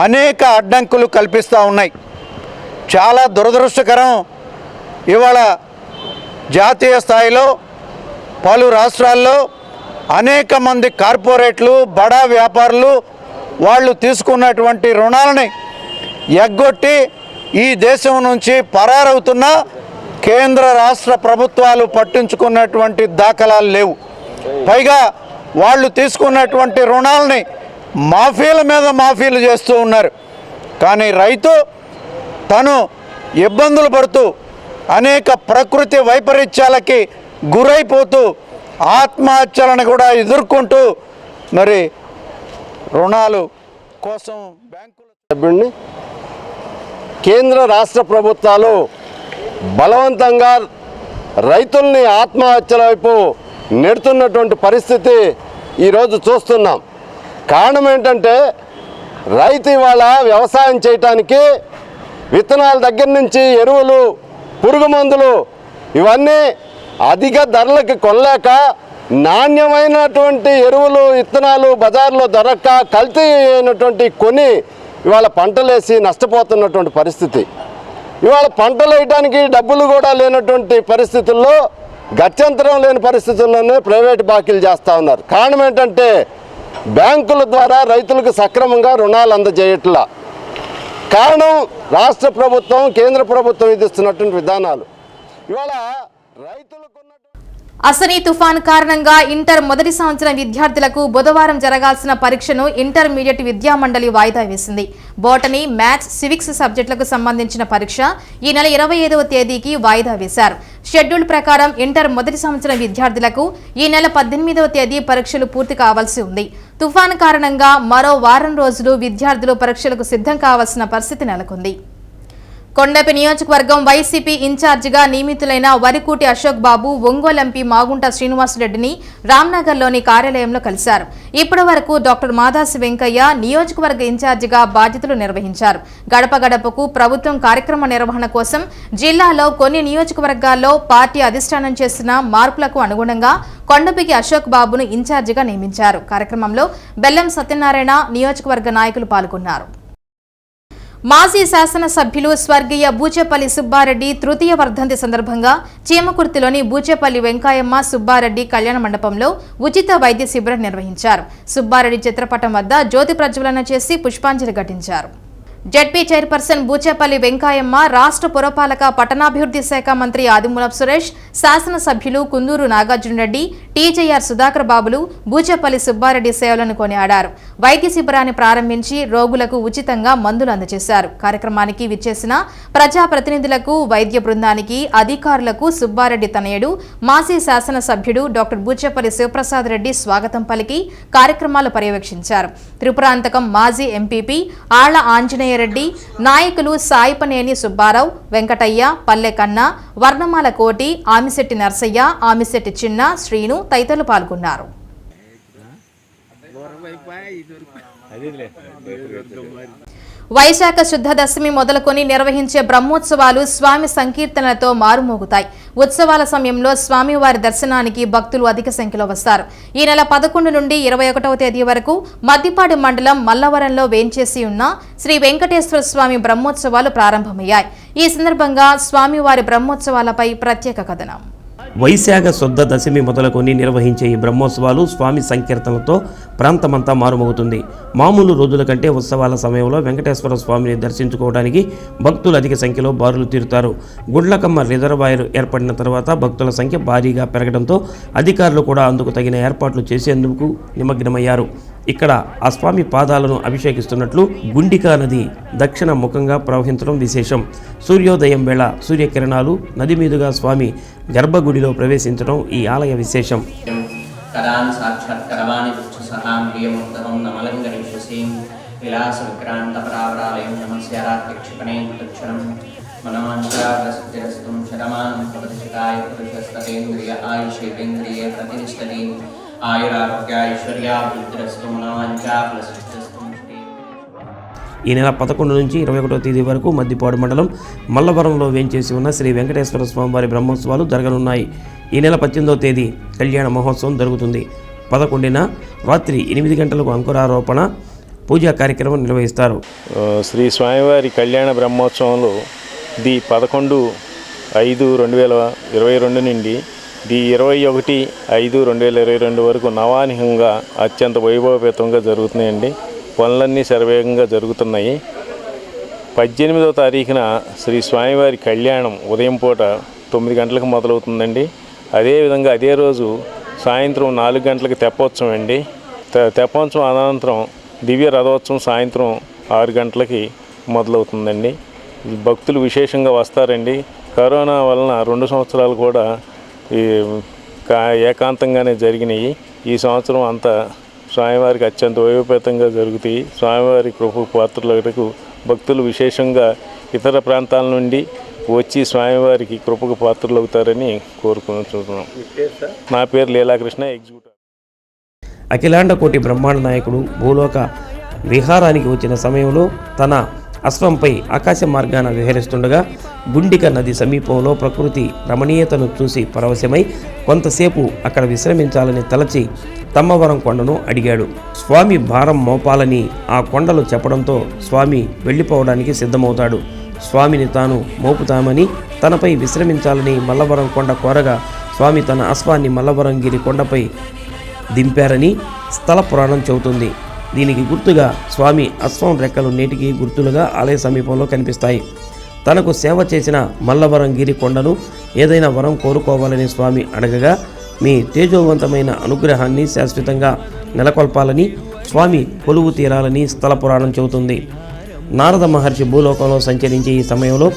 అనేక అడ్డంకులు కల్పిస్తూ ఉన్నాయి. చాలా దురదృష్టకరం. ఇవాళ జాతీయ స్థాయిలో పలు రాష్ట్రాల్లో అనేక మంది కార్పొరేట్లు, బడా వ్యాపారులు వాళ్ళు తీసుకున్నటువంటి రుణాలని ఎగ్గొట్టి ఈ దేశం నుంచి పరారవుతున్న కేంద్ర రాష్ట్ర ప్రభుత్వాలు పట్టించుకున్నటువంటి దాఖలాలు లేవు. పైగా వాళ్ళు తీసుకున్నటువంటి రుణాలని మాఫీల మీద మాఫీలు చేస్తూ ఉన్నారు. కానీ రైతు తను ఇబ్బందులు పడుతూ అనేక ప్రకృతి వైపరీత్యాలకి గురైపోతూ ఆత్మహత్యలను కూడా ఎదుర్కొంటూ మరి రుణాలు కోసం బ్యాంకుల సభ్యుడిని కేంద్ర రాష్ట్ర ప్రభుత్వాలు బలవంతంగా రైతుల్ని ఆత్మహత్యల వైపు నెడుతున్నటువంటి పరిస్థితి ఈరోజు చూస్తున్నాం. కారణం ఏంటంటే రైతు ఇవాళ వ్యవసాయం చేయటానికి విత్తనాల దగ్గర నుంచి ఎరువులు, పురుగు మందులు ఇవన్నీ అధిక ధరలకి కొనలేక నాణ్యమైనటువంటి ఎరువులు విత్తనాలు బజార్లో దొరక్క కల్తీ అయినటువంటి కొని ఇవాళ పంటలేసి నష్టపోతున్నటువంటి పరిస్థితి. ఇవాళ పంటలు వేయడానికి డబ్బులు కూడా లేనటువంటి పరిస్థితుల్లో, గత్యంతరం లేని పరిస్థితుల్లోనే ప్రైవేట్ బాకీలు చేస్తూ ఉన్నారు. కారణం ఏంటంటే బ్యాంకుల ద్వారా రైతులకు సక్రమంగా రుణాలు అందజేయట్లా. కారణం రాష్ట్ర ప్రభుత్వం, కేంద్ర ప్రభుత్వం విధిస్తున్నటువంటి విధానాలు. ఇవాళ రైతులకు అసనీ తుఫాన్ కారణంగా ఇంటర్ మొదటి సంవత్సరం విద్యార్థులకు బుధవారం జరగాల్సిన పరీక్షను ఇంటర్మీడియట్ విద్యా మండలి వాయిదా వేసింది. బోటనీ, మ్యాథ్స్, సివిక్స్ సబ్జెక్టులకు సంబంధించిన పరీక్ష ఈ నెల 25వ తేదీకి వాయిదా వేశారు. షెడ్యూల్ ప్రకారం ఇంటర్ మొదటి సంవత్సరం విద్యార్థులకు ఈ నెల 18వ తేదీ పరీక్షలు పూర్తి కావాల్సి ఉంది. తుఫాన్ కారణంగా మరో వారం రోజులు విద్యార్థులు పరీక్షలకు సిద్ధం కావాల్సిన పరిస్థితి నెలకొంది. కొండపి నియోజకవర్గం వైసీపీ ఇన్ఛార్జిగా నియమితులైన వరికూటి అశోక్ బాబు ఒంగోలు ఎంపీ మాగుంట శ్రీనివాసరెడ్డిని రామ్నగర్లోని కార్యాలయంలో కలిశారు. ఇప్పటి వరకు డాక్టర్ మాదాసి వెంకయ్య నియోజకవర్గ ఇన్ఛార్జిగా బాధ్యతలు నిర్వహించారు. గడప గడపకు ప్రభుత్వం కార్యక్రమ నిర్వహణ కోసం జిల్లాలో కొన్ని నియోజకవర్గాల్లో పార్టీ అధిష్టానం చేసిన మార్పులకు అనుగుణంగా కొండపికి అశోక్ బాబును ఇన్ఛార్జిగా నియమించారు. కార్యక్రమంలో బెల్లం సత్యనారాయణ, నియోజకవర్గ నాయకులు పాల్గొన్నారు. మాజీ శాసనసభ్యులు స్వర్గీయ బూచేపల్లి సుబ్బారెడ్డి తృతీయ వర్ధంతి సందర్భంగా చీమకుర్తిలోని బూచేపల్లి వెంకాయమ్మ సుబ్బారెడ్డి కళ్యాణ మండపంలో ఉచిత వైద్య శిబిరం నిర్వహించారు. సుబ్బారెడ్డి చిత్రపటం వద్ద జ్యోతి ప్రజ్వలన చేసి పుష్పాంజలి ఘటించారు. జడ్పీ చైర్పర్సన్ బూచేపల్లి వెంకాయమ్మ, రాష్ట్ర పురపాలక పట్టణాభివృద్ధి శాఖ మంత్రి ఆదిమూలపు సురేష్, శాసనసభ్యులు కుందూరు నాగార్జునరెడ్డి, టీజేఆర్ సుధాకర్ బాబులు బూచేపల్లి సుబ్బారెడ్డి సేవలను కొనియాడారు. వైద్య శిబిరాన్ని ప్రారంభించి రోగులకు ఉచితంగా మందులు అందజేశారు. కార్యక్రమానికి విచ్చేసిన ప్రజాప్రతినిధులకు, వైద్య బృందానికి, అధికారులకు సుబ్బారెడ్డి తనయుడు, మాజీ శాసనసభ్యుడు డాక్టర్ బూచేపల్లి శివప్రసాద్ రెడ్డి స్వాగతం పలికి కార్యక్రమాలు పర్యవేక్షించారు. త్రిపురాంతకం మాజీ ఎంపీపీ ఆళ్ల ఆంజనేయ రెడ్డి, నాయకులు సాయిపనేని సుబ్బారావు, వెంకటయ్య, పల్లెకన్న, వర్ణమాల కోటి, ఆమిశెట్టి నర్సయ్య, ఆమిశెట్టి చిన్న, శ్రీను తదితరులు పాల్గొన్నారు. వైశాఖ శుద్ధ దశమి మొదలుకొని నిర్వహించే బ్రహ్మోత్సవాలు స్వామి సంకీర్తనలతో మారుమోగుతాయి. ఉత్సవాల సమయంలో స్వామివారి దర్శనానికి భక్తులు అధిక సంఖ్యలో వస్తారు. ఈ నెల 11 నుండి 21వ తేదీ వరకు మద్దిపాడు మండలం మల్లవరంలో వేంచేసి ఉన్న శ్రీ వెంకటేశ్వర స్వామి బ్రహ్మోత్సవాలు ప్రారంభమయ్యాయి. ఈ సందర్భంగా స్వామివారి బ్రహ్మోత్సవాలపై ప్రత్యేక కథనం. వైశాఖ శుద్ధ దశమి మొదలుకొని నిర్వహించే ఈ బ్రహ్మోత్సవాలు స్వామి సంకీర్తనలతో ప్రాంతమంతా మారుమోగుతుంది. మామూలు రోజుల కంటే ఉత్సవాల సమయంలో వెంకటేశ్వర స్వామిని దర్శించుకోవడానికి భక్తులు అధిక సంఖ్యలో బారులు తీరుతారు. గుండ్లకమ్మ రిజర్వాయర్ ఏర్పడిన తర్వాత భక్తుల సంఖ్య భారీగా పెరగడంతో అధికారులు కూడా అందుకు తగిన ఏర్పాట్లు చేసేందుకు నిమగ్నమయ్యారు. ఇక్కడ ఆ స్వామి పాదాలను అభిషేకిస్తున్నట్లు గుండికా నది దక్షిణ ముఖంగా ప్రవహించడం విశేషం. సూర్యోదయం వేళ సూర్యకిరణాలు నది మీదుగా స్వామి గర్భగుడిలో ప్రవేశించడం ఈ ఆలయ విశేషం. ఈ నెల 11 నుంచి 21వ తేదీ వరకు మద్దిపాడు మండలం మల్లవరంలో వేంచేసి ఉన్న శ్రీ వెంకటేశ్వర స్వామివారి బ్రహ్మోత్సవాలు జరగనున్నాయి. ఈ నెల 18వ తేదీ కళ్యాణ మహోత్సవం జరుగుతుంది. 11న రాత్రి 8 గంటలకు అంకురారోపణ పూజా కార్యక్రమం నిర్వహిస్తారు. శ్రీ స్వామివారి కళ్యాణ బ్రహ్మోత్సవంలో ది 11/5/2022 నుండి ది 21/5/2022 వరకు నవానిహంగా అత్యంత వైభవపేతంగా జరుగుతున్నాయండి. పనులన్నీ శరవేగంగా జరుగుతున్నాయి. 18వ తారీఖున శ్రీ స్వామివారి కళ్యాణం ఉదయం పూట 9 గంటలకు మొదలవుతుందండి. అదేవిధంగా అదే రోజు సాయంత్రం 4 గంటలకు తెప్పోత్సవం అండి. తెప్పోత్సవం అనంతరం దివ్య రథోత్సవం సాయంత్రం 6 గంటలకి మొదలవుతుందండి. భక్తులు విశేషంగా వస్తారండి. కరోనా వలన 2 సంవత్సరాలు కూడా ఏకాంతంగానే జరిగినాయి. ఈ సంవత్సరం అంతా స్వామివారికి అత్యంత వైభవపేతంగా జరుగుతాయి. స్వామివారి కృపకు పాత్రలకు భక్తులు విశేషంగా ఇతర ప్రాంతాల నుండి వచ్చి స్వామివారికి కృపకు పాత్రలు అవుతారని కోరుకుంటున్నాం. నా పేరు లీలాకృష్ణ, ఎగ్జిక్యూటివ్. అఖిలాండ కోటి బ్రహ్మాండ నాయకుడు భూలోక విహారానికి వచ్చిన సమయంలో తన అశ్వంపై ఆకాశ మార్గాన విహరిస్తుండగా గుండిక నది సమీపంలో ప్రకృతి రమణీయతను చూసి పరవశమై కొంతసేపు అక్కడ విశ్రమించాలని తలచి తమ్మవరం కొండను అడిగాడు. స్వామి భారం మోపాలని ఆ కొండలు చెప్పడంతో స్వామి వెళ్ళిపోవడానికి సిద్ధమవుతాడు. స్వామిని తాను మోపుతామని తనపై విశ్రమించాలని మల్లవరం కొండ కోరగా స్వామి తన అశ్వాన్ని మల్లవరం గిరి కొండపై దింపారని స్థల పురాణం చెబుతుంది. దీనికి గుర్తుగా స్వామి అశ్వం రెక్కలు నేటికి గుర్తులుగా ఆలయ సమీపంలో కనిపిస్తాయి. తనకు సేవ చేసిన మల్లవరం గిరి కొండను ఏదైనా వరం కోరుకోవాలని స్వామి అడగగా మీ తేజోవంతమైన అనుగ్రహాన్ని శాశ్వతంగా నెలకొల్పాలని స్వామి కొలువు తీరాలని స్థల పురాణం చెబుతుంది. నారద మహర్షి భూలోకంలో సంచరించే ఈ సమయంలో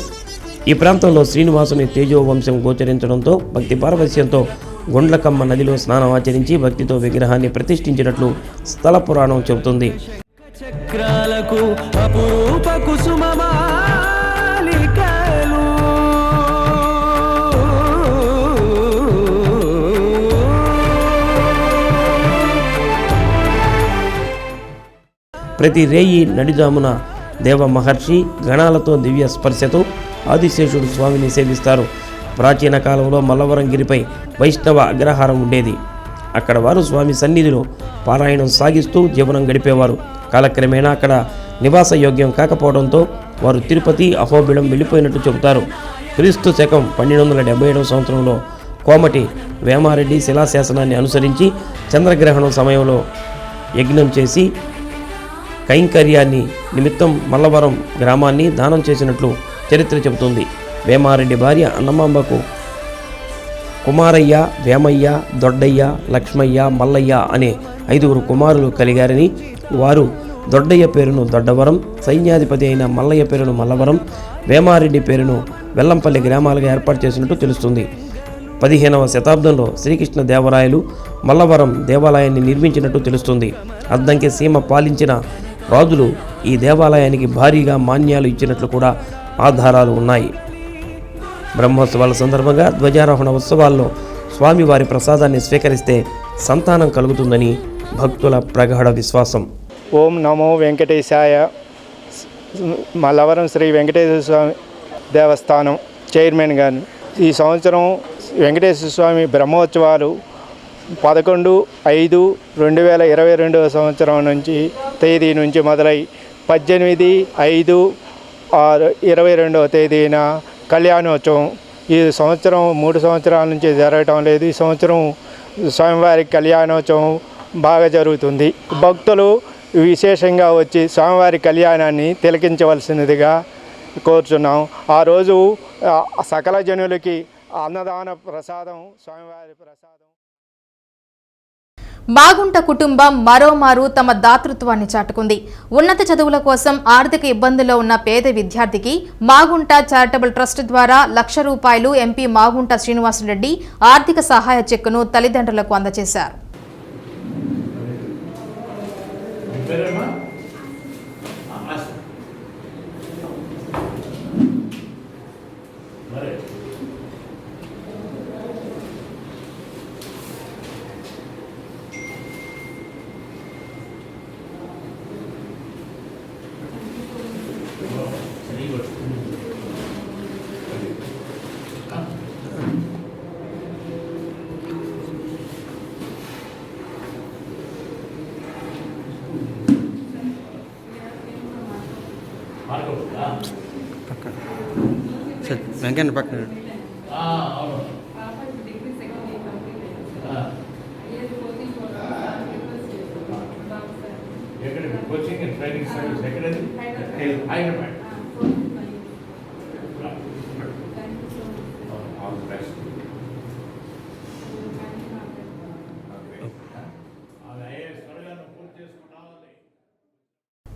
ఈ ప్రాంతంలో శ్రీనివాసుని తేజోవంశం గోచరించడంతో భక్తి పారవశ్యంతో గుండ్లకమ్మ నదిలో స్నానం ఆచరించి భక్తితో విగ్రహాన్ని ప్రతిష్ఠించినట్లు స్థల పురాణం చెబుతుంది. చక్రాలకు అపురూప కుసుమమాలికలు ప్రతి రేయి నడిజామున దేవ మహర్షి గణాలతో దివ్య స్పర్శతో ఆదిశేషుడు స్వామిని సేవిస్తారు. ప్రాచీన కాలంలో మల్లవరం గిరిపై వైష్ణవ అగ్రహారం ఉండేది. అక్కడ వారు స్వామి సన్నిధిలో పారాయణం సాగిస్తూ జీవనం గడిపేవారు. కాలక్రమేణా అక్కడ నివాస యోగ్యం కాకపోవడంతో వారు తిరుపతి అహోబిళం వెళ్ళిపోయినట్టు చెబుతారు. క్రీస్తు శకం 1277 సంవత్సరంలో కోమటి వేమారెడ్డి శిలాశాసనాన్ని అనుసరించి చంద్రగ్రహణం సమయంలో యజ్ఞం చేసి కైంకర్యాన్ని నిమిత్తం మల్లవరం గ్రామాన్ని దానం చేసినట్లు చరిత్ర చెబుతుంది. వేమారెడ్డి భార్య అన్నమాంబకు కుమారయ్య, వేమయ్య, దొడ్డయ్య, లక్ష్మయ్య, మల్లయ్య అనే 5 కుమారులు కలిగారని, వారు దొడ్డయ్య పేరును దొడ్డవరం, సైన్యాధిపతి అయిన మల్లయ్య పేరును మల్లవరం, వేమారెడ్డి పేరును వెల్లంపల్లి గ్రామాలుగా ఏర్పాటు చేసినట్టు తెలుస్తుంది. 15వ శతాబ్దంలో శ్రీకృష్ణ దేవరాయలు మల్లవరం దేవాలయాన్ని నిర్మించినట్టు తెలుస్తుంది. అద్దంకి సీమ పాలించిన రాజులు ఈ దేవాలయానికి భారీగా మాన్యాలు ఇచ్చినట్లు కూడా ఆధారాలు ఉన్నాయి. బ్రహ్మోత్సవాల సందర్భంగా ధ్వజారోహణ ఉత్సవాల్లో స్వామివారి ప్రసాదాన్ని స్వీకరిస్తే సంతానం కలుగుతుందని భక్తుల ప్రగాఢ విశ్వాసం. ఓం నమో వెంకటేశాయ. మల్లవరం శ్రీ వెంకటేశ్వర స్వామి దేవస్థానం చైర్మన్ గారు ఈ సంవత్సరం వెంకటేశ్వర స్వామి బ్రహ్మోత్సవాలు 11/5/2022 సంవత్సరం నుంచి తేదీ నుంచి మొదలై 18/5/22 తేదీన కళ్యాణోత్సవం. ఈ సంవత్సరం 3 సంవత్సరాల నుంచి జరగటం లేదు. ఈ సంవత్సరం స్వామివారి కళ్యాణోత్సవం బాగా జరుగుతుంది. భక్తులు విశేషంగా వచ్చి స్వామివారి కళ్యాణాన్ని తిలకించవలసినదిగా కోరుచున్నాం. ఆ రోజు సకల జనులకి అన్నదాన ప్రసాదం, స్వామివారి ప్రసాదం. మాగుంట కుటుంబం మరోమారు తమ దాతృత్వాన్ని చాటుకుంది. ఉన్నత చదువుల కోసం ఆర్థిక ఇబ్బందుల్లో ఉన్న పేద విద్యార్థికి మాగుంట చారిటబుల్ ట్రస్ట్ ద్వారా ₹1,00,000 ఎంపీ మాగుంట శ్రీనివాసరెడ్డి ఆర్థిక సహాయ చెక్కును తల్లిదండ్రులకు అందజేశారు. వెంకన్న పక్కన కోచింగ్ అండ్ ట్రైనింగ్ సర్వీస్ ఎక్కడది? హైదరాబాద్.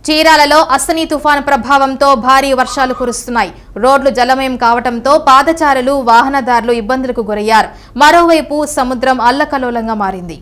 చీరాలలో అస్సనీ తుఫాను ప్రభావంతో భారీ వర్షాలు కురుస్తున్నాయి. రోడ్లు జలమయం కావడంతో పాదచారులు, వాహనదారులు ఇబ్బందులకు గురయ్యారు. మరోవైపు సముద్రం అల్లకల్లోలంగా మారింది.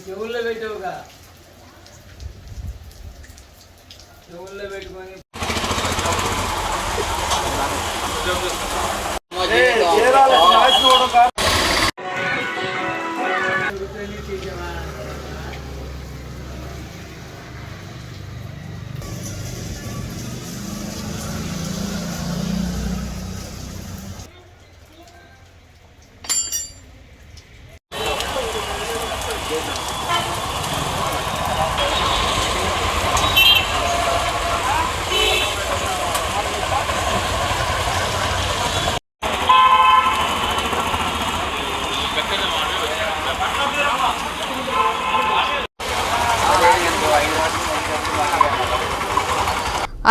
చెవుల్లో పెట్టవుగా చెవుల్లో పెట్టుకొని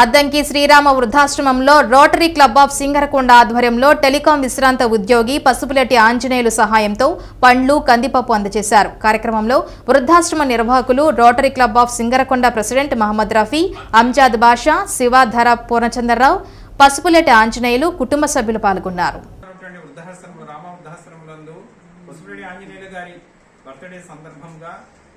అద్దంకి శ్రీరామ వృద్ధాశ్రమంలో రోటరీ క్లబ్ ఆఫ్ సింగరకొండ ఆధ్వర్యంలో టెలికాం విశ్రాంత ఉద్యోగి పసుపులెట్టి ఆంజనేయులు సహాయంతో పండ్లు కందిపప్పు అందజేశారు. కార్యక్రమంలో వృద్ధాశ్రమ నిర్వాహకులు Rotary Club of Singarakonda president Mohammad Rafi, Amjad Basha, Sivadhara Purnachandrarao, Pasupuleti Anjaneyulu కుటుంబ సభ్యులు పాల్గొన్నారు.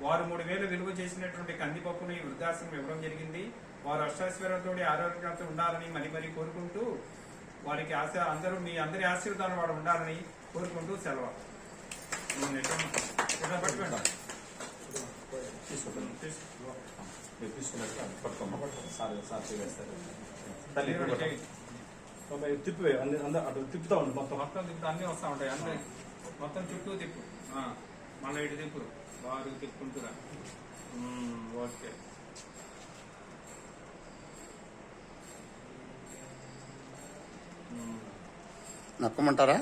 వారు 3000 విలువ చేసినటువంటి కందిపప్పును ఈ వృద్ధాశ్రమం ఇవ్వడం జరిగింది. వారు అష్టాశ్వరంతో ఆరోగ్యంతో ఉండాలని మరీ కోరుకుంటూ వారికి అందరూ మీ అందరి ఆశీర్వాదాలు వాడు ఉండాలని కోరుకుంటూ సెలవు. తిప్పి అటు తిప్పుతా ఉండి మొత్తం అన్నీ వస్తూ ఉంటాయి. అన్నీ మొత్తం చుట్టూ తిప్పు, మళ్ళీ ఇటు తిప్పు, వారు తిప్పుకుంటురా. ఓకే. నొక్కమంటారా?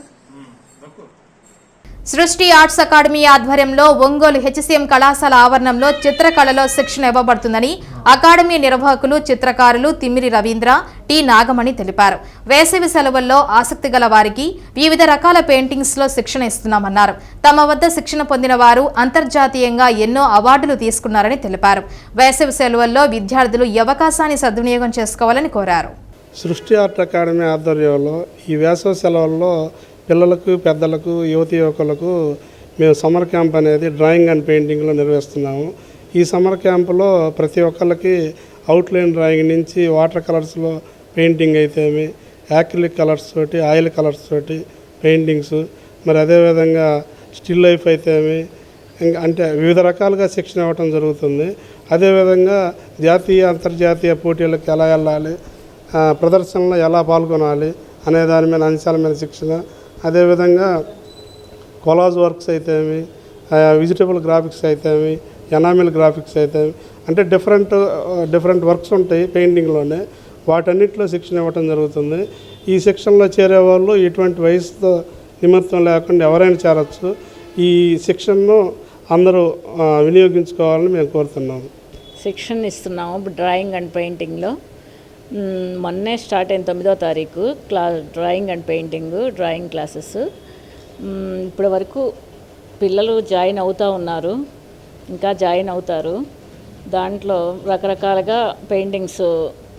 సృష్టి ఆర్ట్స్ అకాడమీ ఆధ్వర్యంలో ఒంగోలు హెచ్సిఎం కళాశాల ఆవరణంలో చిత్రకళలో శిక్షణ ఇవ్వబడుతుందని అకాడమీ నిర్వాహకులు, చిత్రకారులు తిమ్మిరి రవీంద్ర, టి నాగమణి తెలిపారు. వేసవి సెలవుల్లో ఆసక్తి గల వారికి వివిధ రకాల పెయింటింగ్స్ లో శిక్షణ ఇస్తున్నామన్నారు. తమ వద్ద శిక్షణ పొందిన వారు అంతర్జాతీయంగా ఎన్నో అవార్డులు తీసుకున్నారని తెలిపారు. వేసవి సెలవుల్లో విద్యార్థులు ఈ అవకాశాన్ని సద్వినియోగం చేసుకోవాలని కోరారు. సృష్టి ఆర్ట్ అకాడమీ ఆధ్వర్యంలో ఈ వేసవి సెలవుల్లో పిల్లలకు, పెద్దలకు, యువతి యువకులకు మేము సమ్మర్ క్యాంప్ అనేది డ్రాయింగ్ అండ్ పెయింటింగ్లో నిర్వహిస్తున్నాము. ఈ సమ్మర్ క్యాంపులో ప్రతి ఒక్కరికి అవుట్లైన్ డ్రాయింగ్ నుంచి వాటర్ కలర్స్లో పెయింటింగ్ అయితేమి, యాక్రిలిక్ కలర్స్ తోటి, ఆయిల్ కలర్స్ తోటి పెయింటింగ్స్, మరి అదేవిధంగా స్టిల్ లైఫ్ అయితేమి, అంటే వివిధ రకాలుగా శిక్షణ ఇవ్వటం జరుగుతుంది. అదేవిధంగా జాతీయ, అంతర్జాతీయ పోటీలకు ఎలా వెళ్ళాలి, ప్రదర్శనలో ఎలా పాల్గొనాలి అనే దాని మీద అంశాల మీద శిక్షణ. అదేవిధంగా కొలాజ్ వర్క్స్ అయితేమి, వెజిటబుల్ గ్రాఫిక్స్ అయితేమి, ఎనామిల్ గ్రాఫిక్స్ అయితేమి, అంటే డిఫరెంట్ వర్క్స్ ఉంటాయి పెయింటింగ్లోనే. వాటన్నిటిలో శిక్షణ ఇవ్వటం జరుగుతుంది. ఈ శిక్షణలో చేరేవాళ్ళు ఎటువంటి వయసుతో నిమిత్తం లేకుండా ఎవరైనా చేరవచ్చు. ఈ శిక్షణను అందరూ వినియోగించుకోవాలని మేము కోరుతున్నాము. శిక్షణ ఇస్తున్నాము డ్రాయింగ్ అండ్ పెయింటింగ్లో. మొన్నే స్టార్ట్ అయిన 9వ తారీఖు డ్రాయింగ్ అండ్ డ్రాయింగ్ క్లాసెస్. ఇప్పటి వరకు పిల్లలు జాయిన్ అవుతూ ఉన్నారు, ఇంకా జాయిన్ అవుతారు. దాంట్లో రకరకాలుగా పెయింటింగ్స్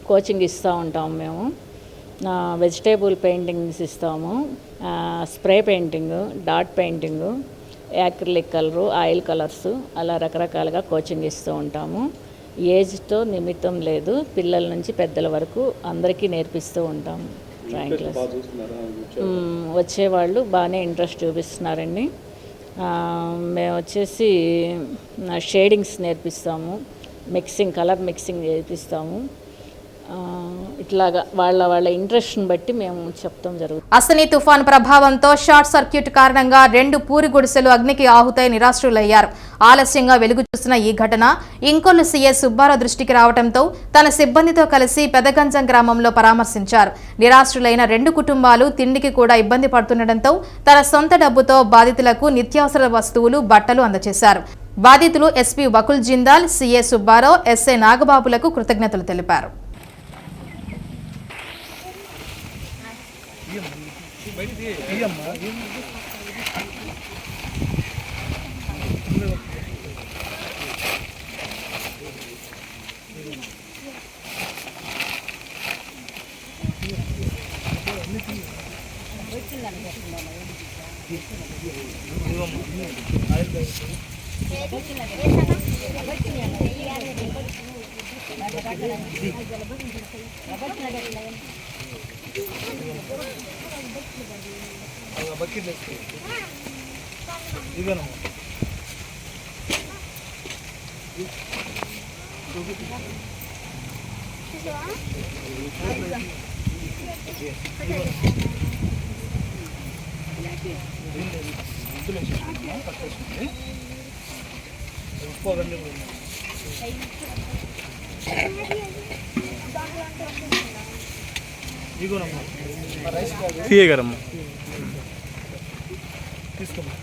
కోచింగ్ ఇస్తూ ఉంటాము. మేము వెజిటేబుల్ పెయింటింగ్స్ ఇస్తాము, spray painting, dot painting, acrylic colour, oil colours, అలా రకరకాలుగా కోచింగ్ ఇస్తూ ఉంటాము. ఏజ్తో నిమిత్తం లేదు, పిల్లల నుంచి పెద్దల వరకు అందరికీ నేర్పిస్తూ ఉంటాము. డ్రాయింగ్ క్లాస్ వచ్చేవాళ్ళు బాగానే ఇంట్రెస్ట్ చూపిస్తున్నారండి. మేము వచ్చేసి షేడింగ్స్ నేర్పిస్తాము, కలర్ మిక్సింగ్ నేర్పిస్తాము. ఇట్లాగా వాళ్ళ ఇంట్రెస్ట్ని బట్టి మేము చెప్తాం జరుగుతుంది. అసని తుఫాన్ ప్రభావంతో షార్ట్ సర్క్యూట్ కారణంగా 2 పూరి గుడిసెలు అగ్నికి ఆహుతై నిరాశ్రులయ్యారు. ఆలస్యంగా వెలుగు చూసిన ఈ ఘటన ఇంకొల్లు సీఏ సుబ్బారావు దృష్టికి రావడంతో తన సిబ్బందితో కలిసి పెదగంజం గ్రామంలో పరామర్శించారు. నిరాశ్రులైన 2 కుటుంబాలు తిండికి కూడా ఇబ్బంది పడుతుండటంతో తన సొంత డబ్బుతో బాధితులకు నిత్యావసర వస్తువులు, బట్టలు అందజేశారు. బాధితులు SP Vakul Jindal, CA Subbarao, SI నాగబాబులకు కృతజ్ఞతలు తెలిపారు. తీయగరమ్మా తీసుకోమ్మా.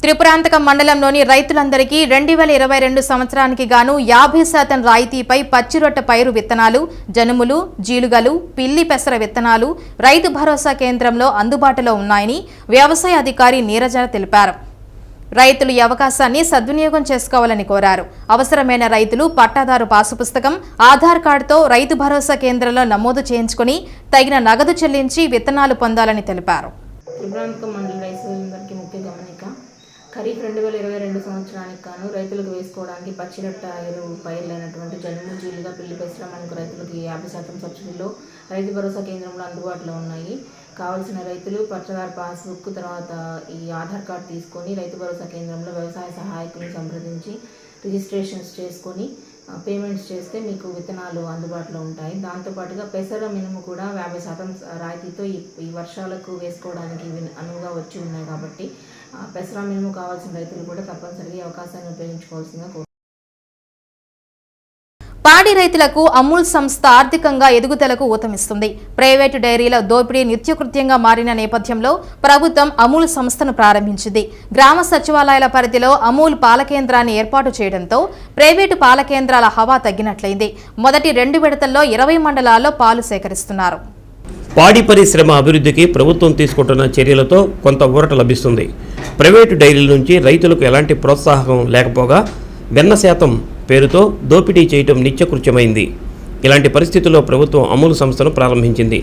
త్రిపురాంతకం మండలంలోని రైతులందరికీ 2022 సంవత్సరానికి గాను 50% రాయితీపై పచ్చిరొట్ట పైరు విత్తనాలు, జనుములు, జీలుగలు, పిల్లి పెసర విత్తనాలు రైతు భరోసా కేంద్రంలో అందుబాటులో ఉన్నాయని వ్యవసాయ అధికారి నీరజ తెలిపారు. రైతులు ఈ అవకాశాన్ని సద్వినియోగం చేసుకోవాలని కోరారు. అవసరమైన రైతులు పట్టాదారు పాసు పుస్తకం, ఆధార్ కార్డుతో రైతు భరోసా కేంద్రంలో నమోదు చేయించుకుని తగిన నగదు చెల్లించి విత్తనాలు పొందాలని తెలిపారు. త్రిపురాంతకం మండల రైతులందరికీ ముఖ్య గమనిక. ఖరీఫ్ 2022 సంవత్సరానికి గాను రైతులకు వేసుకోవడానికి పచ్చిరొట్ట పైర్లైనటువంటి జనుము, జీలుగా, పిల్లి పెసర మనకు రైతులకు 50% సబ్సిడీలో రైతు భరోసా కేంద్రంలో అందుబాటులో ఉన్నాయి. కావాల్సిన రైతులు పట్టదారు పాస్బుక్, తర్వాత ఈ ఆధార్ కార్డు తీసుకొని రైతు భరోసా కేంద్రంలో వ్యవసాయ సహాయకులను సంప్రదించి రిజిస్ట్రేషన్స్ చేసుకొని పేమెంట్స్ చేస్తే మీకు విత్తనాలు అందుబాటులో ఉంటాయి. దాంతోపాటుగా పెసర మినుము కూడా 50% రాయితీతో ఈ వర్షాలకు వేసుకోవడానికి అనువుగా వచ్చి ఉన్నాయి కాబట్టి పెసర మినుము కావాల్సిన రైతులు కూడా తప్పనిసరిగా ఈ అవకాశాన్ని ఉపయోగించుకోవాల్సిందిగా కోరుతున్నాను. పాడి రైతులకు అమూల్ సంస్థ ఆర్థికంగా ఎదుగుదలకు ఊతమిస్తుంది. ప్రైవేటు డైరీల దోపిడీ నిత్యకృత్యంగా మారిన నేపథ్యంలో ప్రభుత్వం అమూల్ సంస్థను ప్రారంభించింది. గ్రామ సచివాలయాల పరిధిలో అమూల్ పాల కేంద్రాన్ని ఏర్పాటు చేయడంతో ప్రైవేటు పాల కేంద్రాల హవా తగ్గినట్లయింది. మొదటి 2 విడతల్లో 20 మండలాల్లో పాలు సేకరిస్తున్నారు. పాడి పరిశ్రమ అభివృద్ధికి ప్రభుత్వం తీసుకుంటున్న చర్యలతో కొంత ఊరట లభిస్తుంది. ప్రైవేటు డైరీల నుంచి రైతులకు ఎలాంటి ప్రోత్సాహం లేకపోగా వెన్న శాతం పేరుతో దోపిడీ చేయటం నిత్యకృత్యమైంది. ఇలాంటి పరిస్థితుల్లో ప్రభుత్వం అమూల్ సంస్థను ప్రారంభించింది.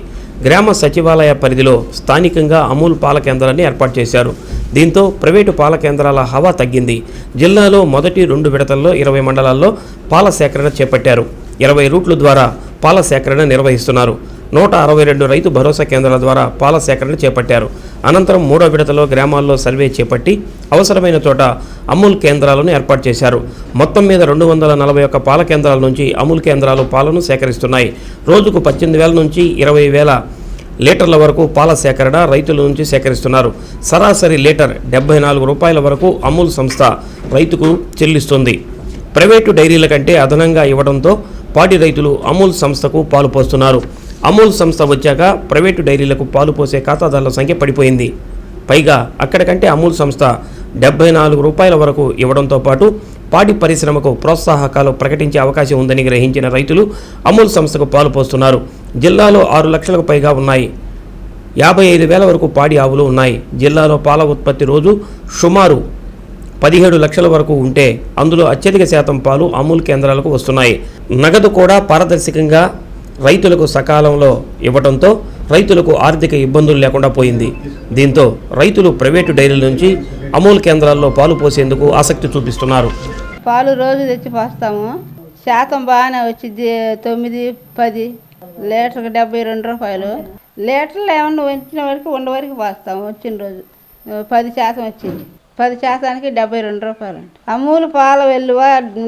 గ్రామ సచివాలయ పరిధిలో స్థానికంగా అమూల్ పాల కేంద్రాన్ని ఏర్పాటు చేశారు. దీంతో ప్రైవేటు పాల కేంద్రాల హవా తగ్గింది. జిల్లాలో మొదటి 2 విడతల్లో 20 మండలాల్లో పాల సేకరణ చేపట్టారు. 20 రూట్ల ద్వారా పాల సేకరణ నిర్వహిస్తున్నారు. 162 రైతు భరోసా కేంద్రాల ద్వారా పాల సేకరణ చేపట్టారు. అనంతరం 3వ విడతలో గ్రామాల్లో సర్వే చేపట్టి అవసరమైన చోట అమూల్ కేంద్రాలను ఏర్పాటు చేశారు. మొత్తం మీద 241 పాల కేంద్రాల నుంచి అమూల్ కేంద్రాలు పాలను సేకరిస్తున్నాయి. రోజుకు 18,000 నుంచి 20,000 లీటర్ల వరకు పాల సేకరణ రైతుల నుంచి సేకరిస్తున్నారు. సరాసరి లీటర్ 74 రూపాయల వరకు అమూల్ సంస్థ రైతుకు చెల్లిస్తుంది. ప్రైవేటు డైరీల కంటే అదనంగా ఇవ్వడంతో పాడి రైతులు అమూల్ సంస్థకు పాలు పోస్తున్నారు. అమూల్ సంస్థ వచ్చాక ప్రైవేటు డైరీలకు పాలు పోసే ఖాతాదారుల సంఖ్య పడిపోయింది. పైగా అక్కడికంటే అమూల్ సంస్థ 74 రూపాయల వరకు ఇవ్వడంతో పాటు పాడి పరిశ్రమకు ప్రోత్సాహకాలు ప్రకటించే అవకాశం ఉందని గ్రహించిన రైతులు అమూల్ సంస్థకు పాలు పోస్తున్నారు. జిల్లాలో 6 లక్షలకు పైగా ఉన్నాయి. 55,000 వరకు పాడి ఆవులు ఉన్నాయి. జిల్లాలో పాల ఉత్పత్తి రోజు సుమారు 17 లక్షల వరకు ఉంటే అందులో అత్యధిక శాతం పాలు అమూల్ కేంద్రాలకు వస్తున్నాయి. నగదు కూడా పారదర్శకంగా రైతులకు సకాలంలో ఇవ్వడంతో రైతులకు ఆర్థిక ఇబ్బందులు లేకుండా పోయింది. దీంతో రైతులు ప్రైవేటు డైరీల నుంచి అమూల్ కేంద్రాల్లో పాలు పోసేందుకు ఆసక్తి చూపిస్తున్నారు. పాలు రోజు తెచ్చి పోస్తాము. శాతం బాగానే వచ్చింది. 9-10 లీటర్కి 72 రూపాయలు. లీటర్లు ఏమన్నా వచ్చిన వరకు వరకు పోస్తాము. వచ్చిన రోజు 10% వచ్చింది. 10%కి 72 రూపాయలు. అమూల్ పాల వెల్లువ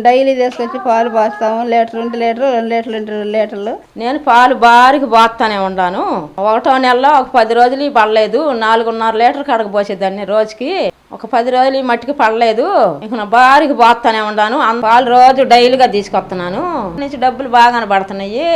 డైలీ తీసుకొచ్చి పాలు పోస్తాము. లీటర్ 2 లీటర్లు 2 లీటర్లు 2 లీటర్లు. నేను పాలు బారికి పోస్తానే ఉన్నాను. 1వ నెలలో ఒక 10 రోజులు పడలేదు. 4.5 లీటర్ కడగ పోసేదాన్ని రోజుకి. ఒక 10 రోజులు ఈ మట్టికి పడలేదు. ఇక బారికి పోస్తానే ఉన్నాను. పాలు రోజు డైలీగా తీసుకొస్తున్నాను. నుంచి డబ్బులు బాగానే పడుతున్నాయి.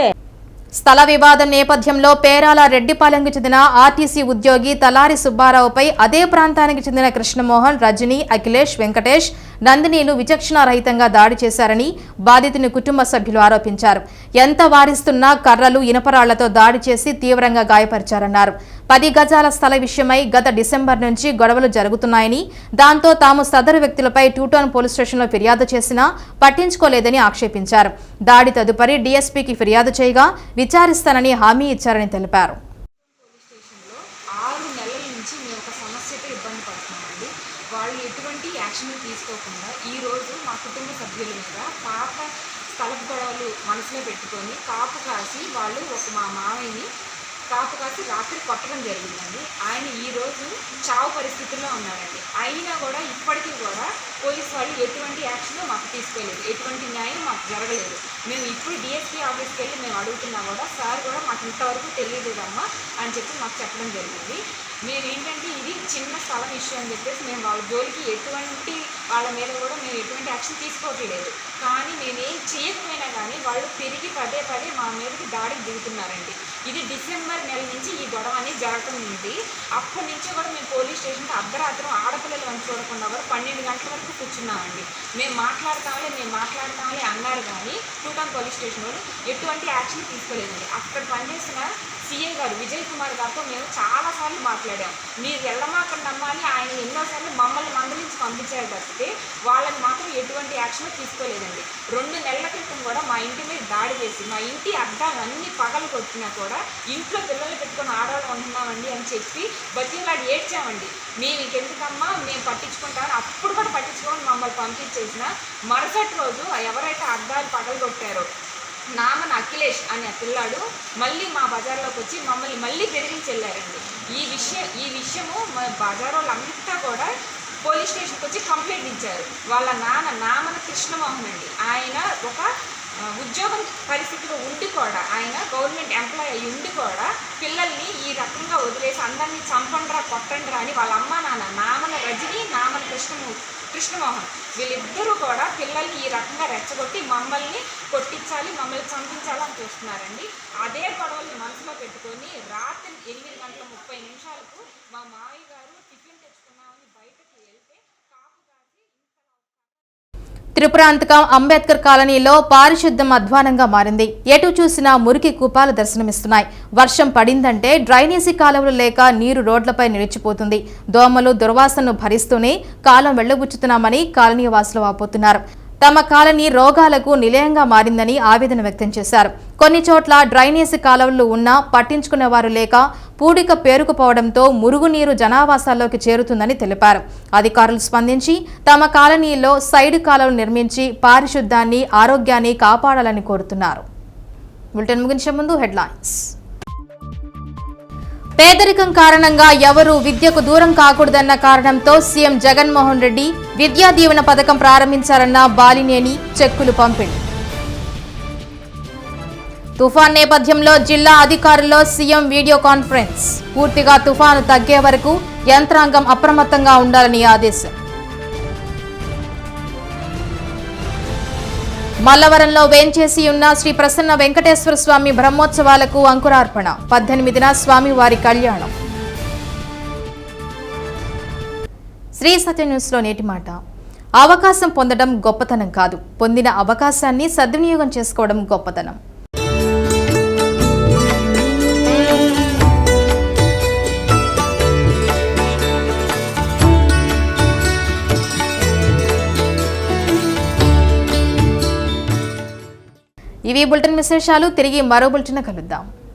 స్థల వివాదం నేపథ్యంలో పేరాల రెడ్డిపాలెంకు చెందిన ఆర్టీసీ ఉద్యోగి తలారి సుబ్బారావుపై అదే ప్రాంతానికి చెందిన కృష్ణమోహన్, రజని, అఖిలేష్, వెంకటేష్, నందినీలు విచక్షణారహితంగా దాడి చేశారని బాధితుని కుటుంబ సభ్యులు ఆరోపించారు. ఎంత వారిస్తున్నా కర్రలు, ఇనపరాళ్లతో దాడి చేసి తీవ్రంగా గాయపరిచారన్నారు. 10 గజాల స్థల విషయమై గత డిసెంబర్ నుంచి గొడవలు జరుగుతున్నాయని, దాంతో తాము సదరు వ్యక్తులపై 2 టౌన్ పోలీస్ స్టేషన్లో ఫిర్యాదు చేసినా పట్టించుకోలేదని ఆక్షేపించారు. దాడి తదుపరి డీఎస్పీకి ఫిర్యాదు చేయగా విచారిస్తానని హామీ ఇచ్చారని తెలిపారు. 6 నెలల నుంచి మేము ఒక సమస్యతో ఇబ్బంది పడుతున్నామండి. వాళ్ళు ఎటువంటి యాక్షన్ తీసుకోకుండా ఈరోజు మా కుటుంబ సభ్యుల మీద పాత స్థలపు గొడవలు మనసులో పెట్టుకొని కాపు కాసి వాళ్ళు మా మామయ్యని కాపు కాసి రాత్రి కొట్టడం జరిగిందండి. ఆయన ఈరోజు చావు పరిస్థితుల్లో ఉన్నారండి. అయినా కూడా ఇప్పటికీ కూడా పోలీసు వాళ్ళు ఎటువంటి యాక్షన్ మాకు తీసుకోలేదు. ఎటువంటి న్యాయం మాకు జరగలేదు. మేము ఇప్పుడు డిఎస్పీ ఆఫీస్కి వెళ్ళి మేము అడుగుతున్నా కూడా సార్ కూడా మాకు ఇంతవరకు తెలియలేదమ్మా అని చెప్పి మాకు చెప్పడం జరిగింది. మేమేంటంటే ఇది చిన్న స్థలం ఇష్యూ అని చెప్పేసి మేము వాళ్ళ జోలికి ఎటువంటి వాళ్ళ మీద కూడా మేము ఎటువంటి యాక్షన్ తీసుకోవట్లేదు. కానీ మేమేం చేయకపోయినా కానీ వాళ్ళు తిరిగి పదే మా మీదకి దాడికి దిగుతున్నారండి. ఇది డిసెంబర్ నెల నుంచి ఈ గొడవ అనేది జరగడం ఉంది. అప్పటి నుంచి కూడా మేము పోలీస్ స్టేషన్కి అర్ధరాత్రం ఆడపిల్లలు అని చూడకుండా కూడా 12 గంటల వరకు కూర్చున్నామండి. మేము మాట్లాడతామని అన్నారు కానీ 2 టౌన్ పోలీస్ స్టేషన్ వాళ్ళు ఎటువంటి యాక్షన్ తీసుకోలేదండి. అక్కడ పనిచేసిన సిఐ గారు విజయ్ కుమార్ గారితో మేము చాలాసార్లు మాట్లాడాం. మీరు వెళ్ళమాకండి అని ఆయన ఎన్నోసార్లు మమ్మల్ని మందలించి పంపించారు తప్పితే వాళ్ళని మాత్రం ఎటువంటి యాక్షన్ తీసుకోలేదండి. 2 నెలల క్రితం కూడా మా ఇంటి మీద దాడి చేసి మా ఇంటి అద్దాలు అన్ని పగలు కొట్టినా కూడా ఇంట్లో పిల్లలు పెట్టుకొని ఆడవాళ్ళు ఉంటున్నామండి అని చెప్పి బతిలాడి ఏడ్చామండి. మేము ఇంకెందుకమ్మా మేము పట్టించుకుంటామని అప్పుడు కూడా పట్టించుకోమని మమ్మల్ని పంపించేసిన మరుసటి రోజు ఎవరైతే అద్దాలు పగలు కొట్టారో నామన అఖిలేష్ అనే పిల్లాడు మళ్ళీ మా బజార్లోకి వచ్చి మమ్మల్ని మళ్ళీ బెదిరించి వెళ్ళారండి. ఈ విషయము మా బజార్ వాళ్ళంతా కూడా పోలీస్ స్టేషన్కి వచ్చి కంప్లైంట్ ఇచ్చారు. వాళ్ళ నామన కృష్ణమోహన్ అండి. ఆయన ఒక ఉద్యోగం పరిస్థితిలో ఉండి కూడా ఆయన గవర్నమెంట్ ఎంప్లాయీ అయ్యి ఉండి కూడా పిల్లల్ని ఈ రకంగా వదిలేసి అందరినీ చంపండ్రా కొట్టండ్రా అని వాళ్ళ అమ్మ నాన్న నామన రజని, నామన కృష్ణమోహన్ వీళ్ళిద్దరూ కూడా పిల్లల్ని ఈ రకంగా రెచ్చగొట్టి మమ్మల్ని కొట్టించాలి, మమ్మల్ని చంపించాలని చూస్తున్నారండి. అదే గొడవల్ని మనసులో పెట్టుకొని రాత్రి 8:30 మా మావయ్య గారు టిఫిన్ తెచ్చుకున్నామని బయటకు వెళ్తే త్రిపురాంతకం అంబేద్కర్ కాలనీలో పారిశుద్ధ్యం అధ్వానంగా మారింది. ఎటు చూసినా మురికి కూపాలు దర్శనమిస్తున్నాయి. వర్షం పడిందంటే డ్రైనేజీ కాలువలు లేక నీరు రోడ్లపై నిలిచిపోతుంది. దోమలు దుర్వాసనను భరిస్తూనే కాలం వెళ్లబుచ్చుతున్నామని కాలనీ వాసులు వాపోతున్నారు. తమ కాలనీ రోగాలకు నిలయంగా మారిందని ఆవేదన వ్యక్తం చేశారు. కొన్ని చోట్ల డ్రైనేజీ కాలువలు ఉన్నా పట్టించుకునేవారు లేక పూడిక పేరుకుపోవడంతో మురుగునీరు జనావాసాల్లోకి చేరుతుందని తెలిపారు. అధికారులు స్పందించి తమ కాలనీలో సైడ్ కాలువలు నిర్మించి పారిశుద్ధ్యాన్ని, ఆరోగ్యాన్ని కాపాడాలని కోరుతున్నారు. బులెటిన్ ముగించే ముందు హెడ్లైన్స్. పేదరికం కారణంగా ఎవరూ విద్యకు దూరం కాకూడదన్న కారణంతో సీఎం జగన్మోహన్ రెడ్డి విద్యా దీవెన పథకం ప్రారంభించారన్న బాలినేని చెక్కులు పంపిణీ. తుఫాన్ నేపథ్యంలో జిల్లా అధికారుల్లో సీఎం వీడియో కాన్ఫరెన్స్. పూర్తిగా తుఫాను తగ్గే వరకు యంత్రాంగం అప్రమత్తంగా ఉండాలని ఆదేశం. మల్లవరంలో వేంచేసి ఉన్న శ్రీ ప్రసన్న వెంకటేశ్వర స్వామి బ్రహ్మోత్సవాలకు అంకురార్పణ. 18న స్వామివారి కళ్యాణం. శ్రీ సత్య న్యూస్లో నేటి మాట. అవకాశం పొందడం గొప్పతనం కాదు, పొందిన అవకాశాన్ని సద్వినియోగం చేసుకోవడం గొప్పతనం. ఇవి బులెటిన్ విశేషాలు. తిరిగి మరో బులెటిన్ కలుద్దాం.